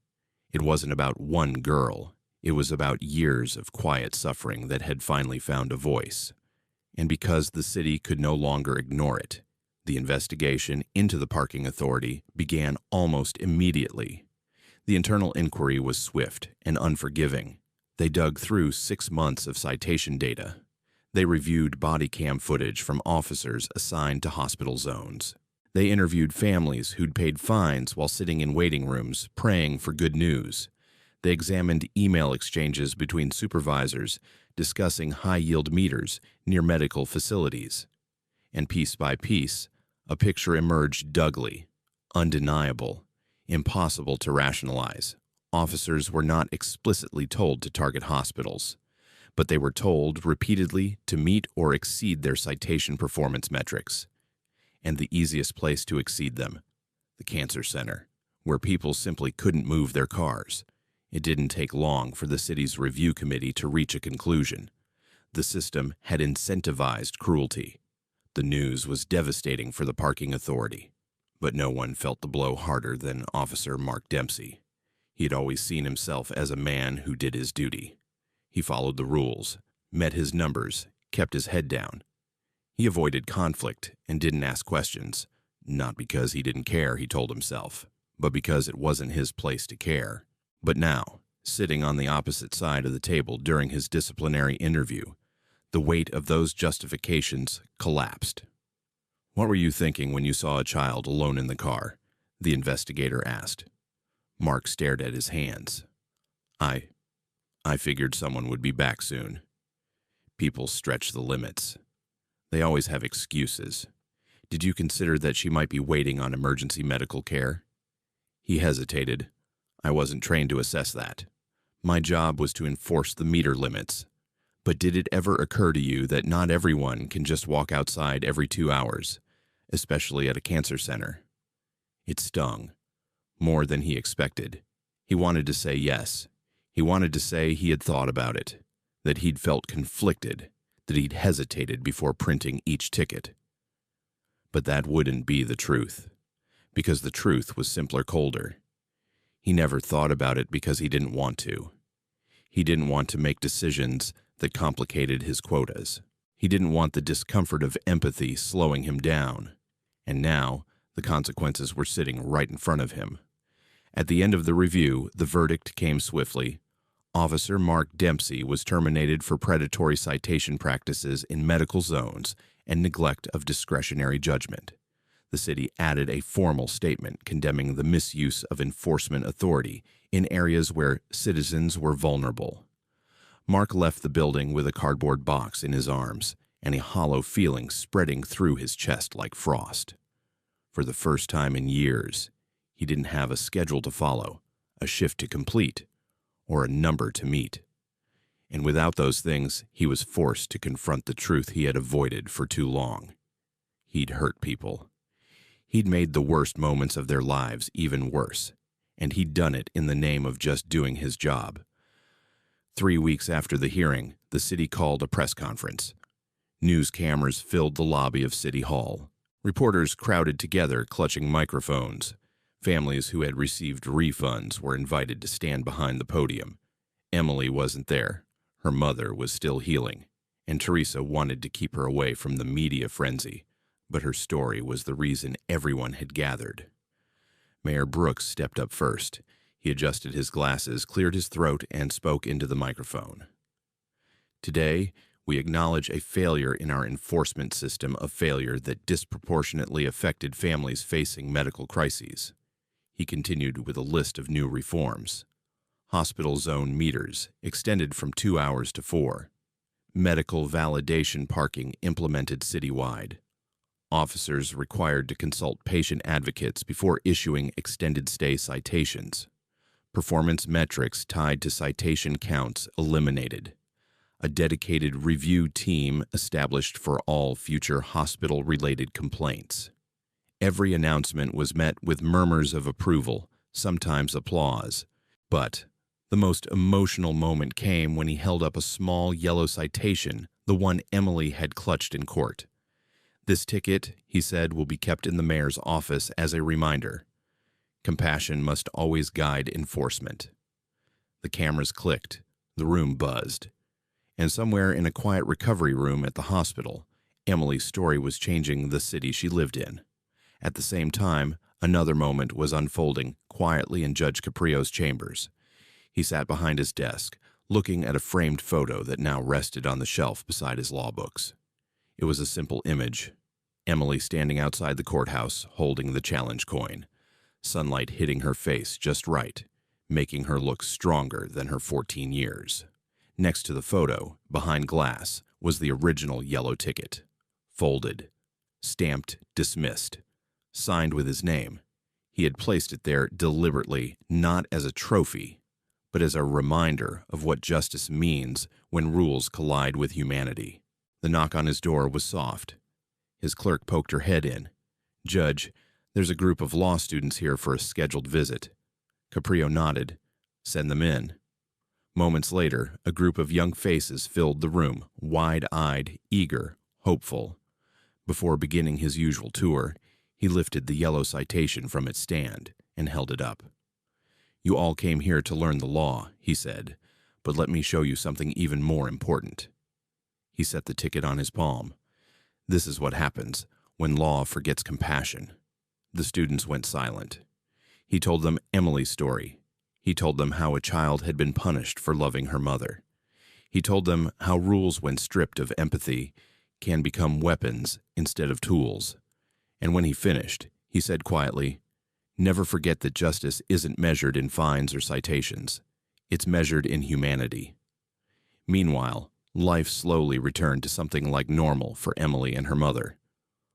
It wasn't about one girl. It was about years of quiet suffering that had finally found a voice. And because the city could no longer ignore it, the investigation into the parking authority began almost immediately. The internal inquiry was swift and unforgiving. They dug through 6 months of citation data. They reviewed body cam footage from officers assigned to hospital zones. They interviewed families who'd paid fines while sitting in waiting rooms, praying for good news. They examined email exchanges between supervisors discussing high-yield meters near medical facilities. And piece by piece, a picture emerged dougly, undeniable, impossible to rationalize. Officers were not explicitly told to target hospitals, but they were told repeatedly to meet or exceed their citation performance metrics. And the easiest place to exceed them, the cancer center, where people simply couldn't move their cars. It didn't take long for the city's review committee to reach a conclusion. The system had incentivized cruelty. The news was devastating for the parking authority, but no one felt the blow harder than Officer Mark Dempsey. He had always seen himself as a man who did his duty. He followed the rules, met his numbers, kept his head down. He avoided conflict and didn't ask questions, not because he didn't care, he told himself, but because it wasn't his place to care. But now, sitting on the opposite side of the table during his disciplinary interview, the weight of those justifications collapsed. "What were you thinking when you saw a child alone in the car?" the investigator asked. Mark stared at his hands. I figured someone would be back soon. People stretch the limits. They always have excuses. Did you consider that she might be waiting on emergency medical care? He hesitated. I wasn't trained to assess that. My job was to enforce the meter limits. But did it ever occur to you that not everyone can just walk outside every 2 hours, especially at a cancer center? It stung, more than he expected. He wanted to say yes. He wanted to say he had thought about it, that he'd felt conflicted, that he'd hesitated before printing each ticket. But that wouldn't be the truth, because the truth was simpler colder. He never thought about it because he didn't want to. He didn't want to make decisions that complicated his quotas. He didn't want the discomfort of empathy slowing him down. And now, the consequences were sitting right in front of him. At the end of the review, the verdict came swiftly. Officer Mark Dempsey was terminated for predatory citation practices in medical zones and neglect of discretionary judgment. The city added a formal statement condemning the misuse of enforcement authority in areas where citizens were vulnerable. Mark left the building with a cardboard box in his arms and a hollow feeling spreading through his chest like frost. For the first time in years, he didn't have a schedule to follow, a shift to complete, or a number to meet. And without those things, he was forced to confront the truth he had avoided for too long. He'd hurt people. He'd made the worst moments of their lives even worse, and he'd done it in the name of just doing his job. 3 weeks after the hearing, the city called a press conference. News cameras filled the lobby of City Hall. Reporters crowded together, clutching microphones. Families who had received refunds were invited to stand behind the podium. Emily wasn't there. Her mother was still healing, and Teresa wanted to keep her away from the media frenzy, but her story was the reason everyone had gathered. Mayor Brooks stepped up first. He adjusted his glasses, cleared his throat, and spoke into the microphone. Today, we acknowledge a failure in our enforcement system, a failure that disproportionately affected families facing medical crises. He continued with a list of new reforms. Hospital zone meters extended from 2 hours to 4. Medical validation parking implemented citywide. Officers required to consult patient advocates before issuing extended stay citations. Performance metrics tied to citation counts eliminated. A dedicated review team established for all future hospital-related complaints. Every announcement was met with murmurs of approval, sometimes applause. But the most emotional moment came when he held up a small yellow citation, the one Emily had clutched in court. "This ticket," he said, "will be kept in the mayor's office as a reminder. Compassion must always guide enforcement." The cameras clicked, the room buzzed. And somewhere in a quiet recovery room at the hospital, Emily's story was changing the city she lived in. At the same time, another moment was unfolding quietly in Judge Caprio's chambers. He sat behind his desk, looking at a framed photo that now rested on the shelf beside his law books. It was a simple image. Emily standing outside the courthouse, holding the challenge coin. Sunlight hitting her face just right, making her look stronger than her 14 years. Next to the photo, behind glass, was the original yellow ticket. Folded, stamped, dismissed, signed with his name. He had placed it there deliberately, not as a trophy, but as a reminder of what justice means when rules collide with humanity. The knock on his door was soft. His clerk poked her head in. "Judge, there's a group of law students here for a scheduled visit." Caprio nodded. "Send them in." Moments later, a group of young faces filled the room, wide-eyed, eager, hopeful. Before beginning his usual tour, he lifted the yellow citation from its stand and held it up. "You all came here to learn the law," he said, "but let me show you something even more important." He set the ticket on his palm. "This is what happens when law forgets compassion." The students went silent. He told them Emily's story. He told them how a child had been punished for loving her mother. He told them how rules, when stripped of empathy, can become weapons instead of tools. And when he finished, he said quietly, "Never forget that justice isn't measured in fines or citations. It's measured in humanity." Meanwhile, life slowly returned to something like normal for Emily and her mother.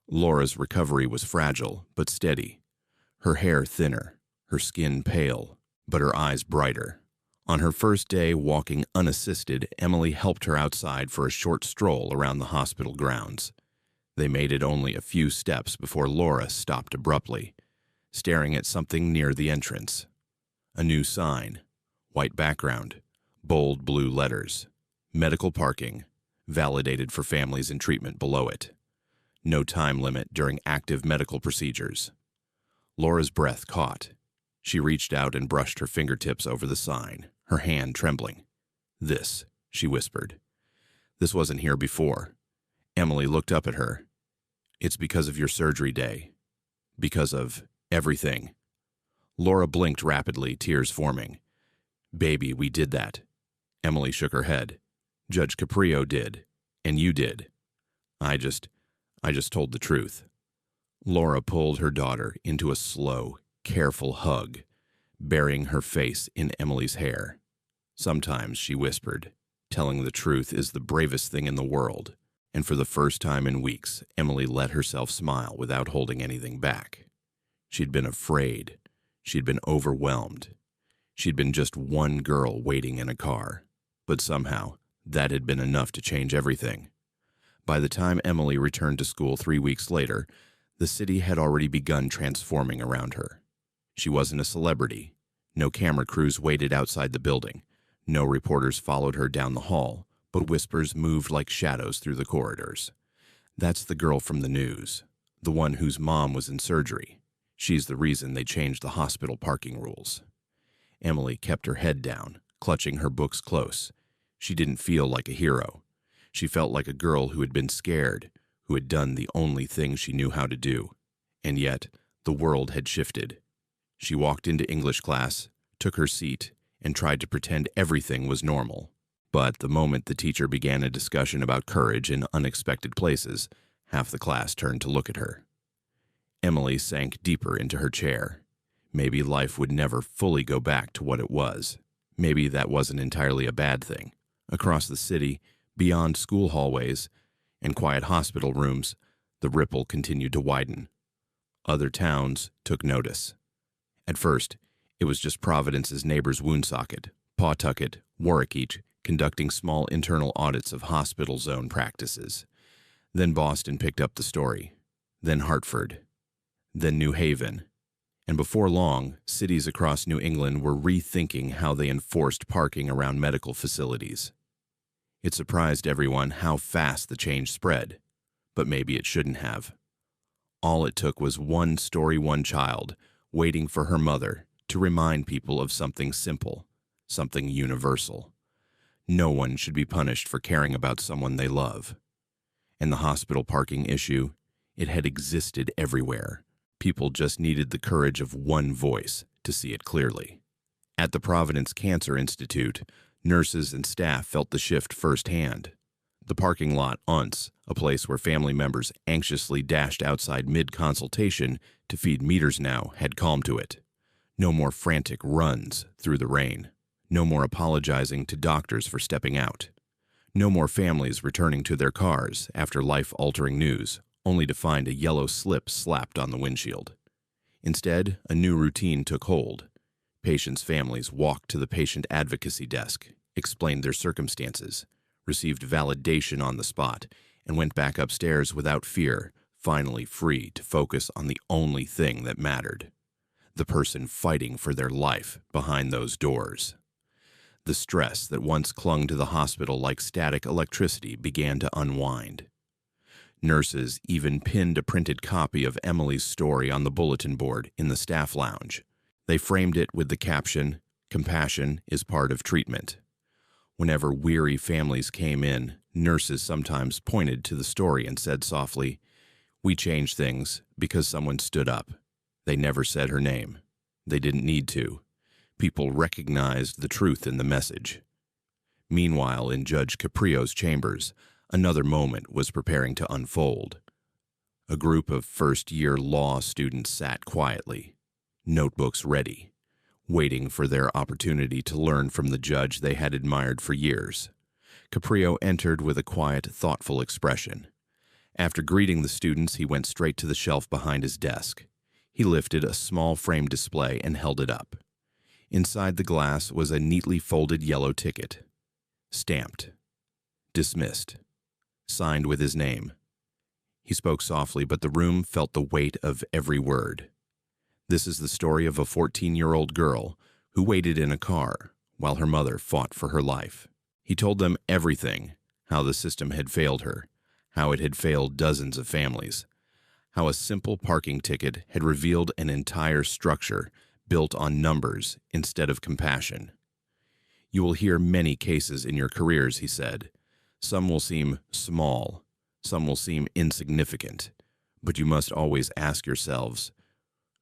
Laura's recovery was fragile but steady. Her hair thinner, her skin pale, but her eyes brighter. On her first day walking unassisted, Emily helped her outside for a short stroll around the hospital grounds. They made it only a few steps before Laura stopped abruptly, staring at something near the entrance. A new sign, white background, bold blue letters, medical parking, validated for families in treatment below it. No time limit during active medical procedures. Laura's breath caught. She reached out and brushed her fingertips over the sign, her hand trembling. "This," she whispered. "This wasn't here before." Emily looked up at her. "It's because of your surgery day. Because of everything." Laura blinked rapidly, tears forming. "Baby, we did that." Emily shook her head. "Judge Caprio did. And you did. I just told the truth." Laura pulled her daughter into a slow, careful hug, burying her face in Emily's hair. "Sometimes," she whispered, "telling the truth is the bravest thing in the world." And for the first time in weeks, Emily let herself smile without holding anything back. She'd been afraid. She'd been overwhelmed. She'd been just one girl waiting in a car, but somehow that had been enough to change everything. By the time Emily returned to school 3 weeks later, the city had already begun transforming around her. She wasn't a celebrity. No camera crews waited outside the building. No reporters followed her down the hall, but whispers moved like shadows through the corridors. That's the girl from the news, the one whose mom was in surgery. She's the reason they changed the hospital parking rules. Emily kept her head down, clutching her books close. She didn't feel like a hero. She felt like a girl who had been scared, who had done the only thing she knew how to do. And yet, the world had shifted. She walked into English class, took her seat, and tried to pretend everything was normal. But the moment the teacher began a discussion about courage in unexpected places, half the class turned to look at her. Emily sank deeper into her chair. Maybe life would never fully go back to what it was. Maybe that wasn't entirely a bad thing. Across the city, beyond school hallways and quiet hospital rooms, the ripple continued to widen. Other towns took notice. At first, it was just Providence's neighbors Woonsocket, Pawtucket, Warwick, conducting small internal audits of hospital zone practices. Then Boston picked up the story. Then Hartford. Then New Haven. And before long, cities across New England were rethinking how they enforced parking around medical facilities. It surprised everyone how fast the change spread, but maybe it shouldn't have. All it took was one story, one child, waiting for her mother to remind people of something simple, something universal. No one should be punished for caring about someone they love. And the hospital parking issue, it had existed everywhere. People just needed the courage of one voice to see it clearly. At the Providence Cancer Institute, nurses and staff felt the shift firsthand. The parking lot once, a place where family members anxiously dashed outside mid-consultation to feed meters now, had calmed to it. No more frantic runs through the rain. No more apologizing to doctors for stepping out. No more families returning to their cars after life-altering news, only to find a yellow slip slapped on the windshield. Instead, a new routine took hold. Patients' families walked to the patient advocacy desk, explained their circumstances, received validation on the spot, and went back upstairs without fear, finally free to focus on the only thing that mattered: the person fighting for their life behind those doors. The stress that once clung to the hospital like static electricity began to unwind. Nurses even pinned a printed copy of Emily's story on the bulletin board in the staff lounge. They framed it with the caption, "Compassion is part of treatment." Whenever weary families came in, nurses sometimes pointed to the story and said softly, "We changed things because someone stood up." They never said her name. They didn't need to. People recognized the truth in the message. Meanwhile, in Judge Caprio's chambers, another moment was preparing to unfold. A group of first-year law students sat quietly, notebooks ready, waiting for their opportunity to learn from the judge they had admired for years. Caprio entered with a quiet, thoughtful expression. After greeting the students, he went straight to the shelf behind his desk. He lifted a small frame display and held it up. Inside the glass was a neatly folded yellow ticket. Stamped. Dismissed. Signed with his name. He spoke softly, but the room felt the weight of every word. This is the story of a 14-year-old girl who waited in a car while her mother fought for her life. He told them everything: how the system had failed her, how it had failed dozens of families, how a simple parking ticket had revealed an entire structure built on numbers instead of compassion. "You will hear many cases in your careers," he said. "Some will seem small, some will seem insignificant, but you must always ask yourselves,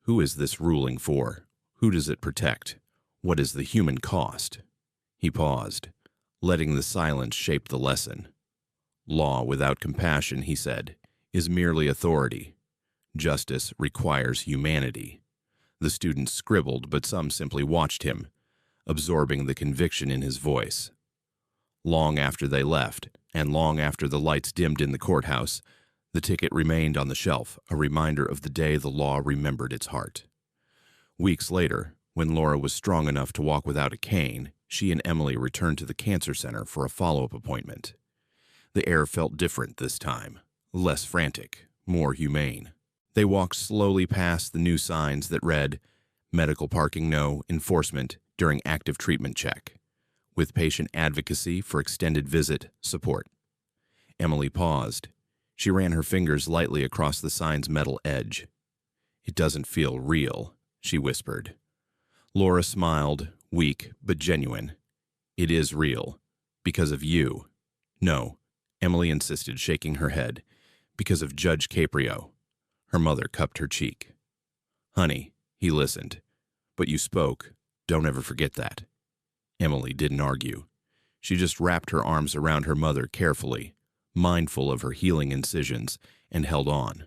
who is this ruling for? Who does it protect? What is the human cost?" He paused, letting the silence shape the lesson. "Law without compassion," he said, "is merely authority. Justice requires humanity." The students scribbled, but some simply watched him, absorbing the conviction in his voice. Long after they left, and long after the lights dimmed in the courthouse, the ticket remained on the shelf, a reminder of the day the law remembered its heart. Weeks later, When Laura was strong enough to walk without a cane, she and Emily returned to the cancer center for a follow-up appointment. The air felt different this time, less frantic, more humane. They walked slowly past the new signs that read, "Medical parking no, enforcement during active treatment check," with patient advocacy for extended visit support. Emily paused. She ran her fingers lightly across the sign's metal edge. "It doesn't feel real," she whispered. Laura smiled, weak but genuine. "It is real. Because of you." "No," Emily insisted, shaking her head. "Because of Judge Caprio." Her mother cupped her cheek. "Honey," he listened. "But you spoke. Don't ever forget that." Emily didn't argue. She just wrapped her arms around her mother carefully, mindful of her healing incisions, and held on.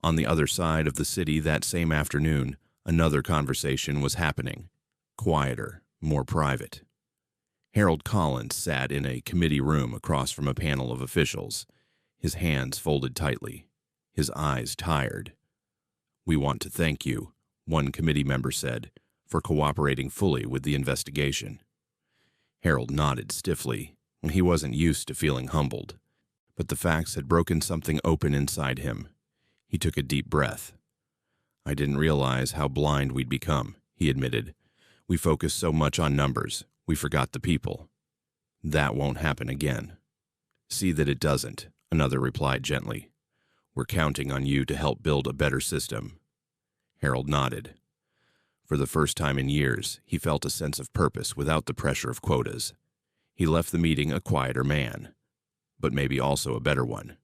On the other side of the city that same afternoon, another conversation was happening, quieter, more private. Harold Collins sat in a committee room across from a panel of officials, his hands folded tightly, his eyes tired. "We want to thank you," one committee member said, "for cooperating fully with the investigation." Harold nodded stiffly. He wasn't used to feeling humbled, but the facts had broken something open inside him. He took a deep breath. "I didn't realize how blind we'd become," he admitted. "We focused so much on numbers, we forgot the people." "That won't happen again." "See that it doesn't," another replied gently. "We're counting on you to help build a better system." Harold nodded. For the first time in years, he felt a sense of purpose without the pressure of quotas. He left the meeting a quieter man, but maybe also a better one.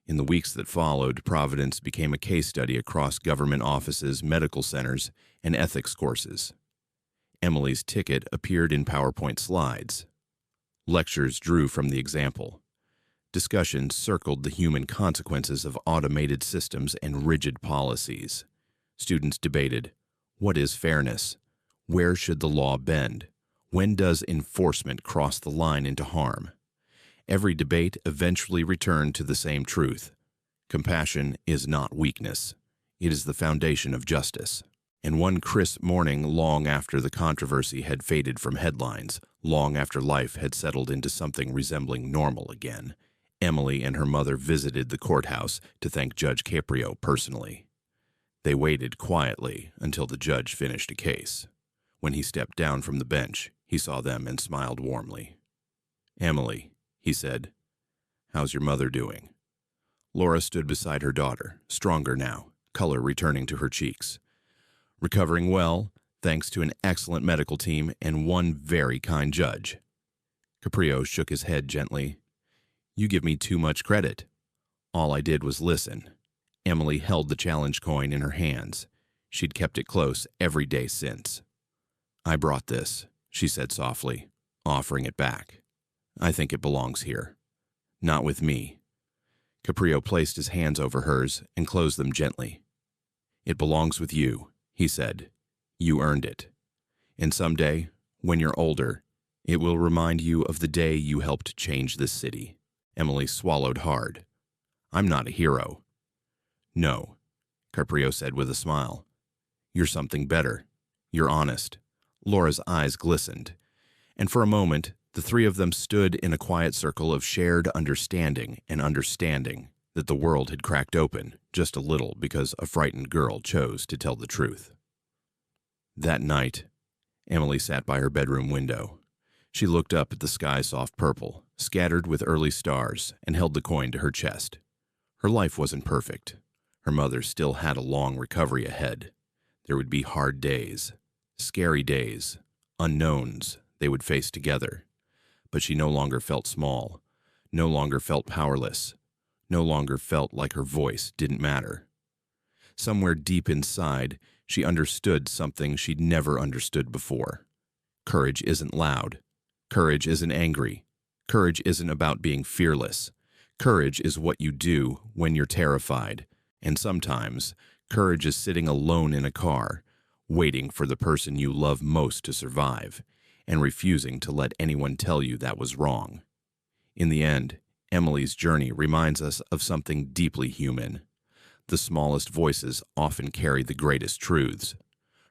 In the weeks that followed, Providence became a case study across government offices, medical centers, and ethics courses. Emily's ticket appeared in PowerPoint slides. Lectures drew from the example. Discussions circled the human consequences of automated systems and rigid policies. Students debated, what is fairness? Where should the law bend? When does enforcement cross the line into harm? Every debate eventually returned to the same truth. Compassion is not weakness. It is the foundation of justice. And one crisp morning, long after the controversy had faded from headlines, long after life had settled into something resembling normal again, Emily and her mother visited the courthouse to thank Judge Caprio personally. They waited quietly until the judge finished a case. When he stepped down from the bench, he saw them and smiled warmly. "Emily," he said, "how's your mother doing?" Laura stood beside her daughter, stronger now, color returning to her cheeks. "Recovering well, thanks to an excellent medical team and one very kind judge." Caprio shook his head gently. "You give me too much credit. All I did was listen." Emily held the challenge coin in her hands. She'd kept it close every day since. "I brought this," she said softly, offering it back. "I think it belongs here. Not with me." Caprio placed his hands over hers and closed them gently. "It belongs with you," he said. "You earned it. And someday, when you're older, it will remind you of the day you helped change this city." Emily swallowed hard. "I'm not a hero." "No," Caprio said with a smile. "You're something better. You're honest." Laura's eyes glistened, and for a moment, the three of them stood in a quiet circle of shared understanding and understanding that the world had cracked open just a little because a frightened girl chose to tell the truth. That night, Emily sat by her bedroom window. She looked up at the sky's soft purple, scattered with early stars, and held the coin to her chest. Her life wasn't perfect. Her mother still had a long recovery ahead. There would be hard days, scary days, unknowns they would face together. But she no longer felt small, no longer felt powerless, no longer felt like her voice didn't matter. Somewhere deep inside, she understood something she'd never understood before. Courage isn't loud. Courage isn't angry. Courage isn't about being fearless. Courage is what you do when you're terrified. And sometimes, courage is sitting alone in a car, waiting for the person you love most to survive, and refusing to let anyone tell you that was wrong. In the end, Emily's journey reminds us of something deeply human. The smallest voices often carry the greatest truths.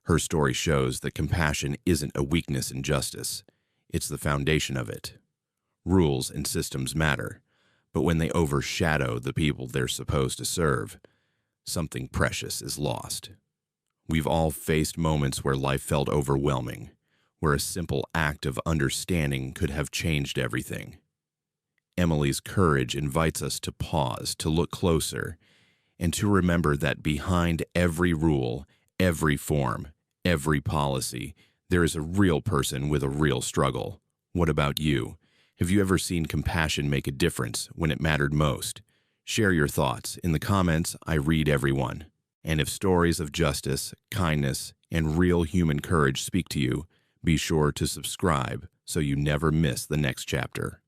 Her story shows that compassion isn't a weakness in justice. It's the foundation of it. Rules and systems matter, but when they overshadow the people they're supposed to serve, something precious is lost. We've all faced moments where life felt overwhelming, where a simple act of understanding could have changed everything. Emily's courage invites us to pause, to look closer, and to remember that behind every rule, every form, every policy, there is a real person with a real struggle. What about you? Have you ever seen compassion make a difference when it mattered most? Share your thoughts. In the comments, I read everyone. And if stories of justice, kindness, and real human courage speak to you, be sure to subscribe so you never miss the next chapter.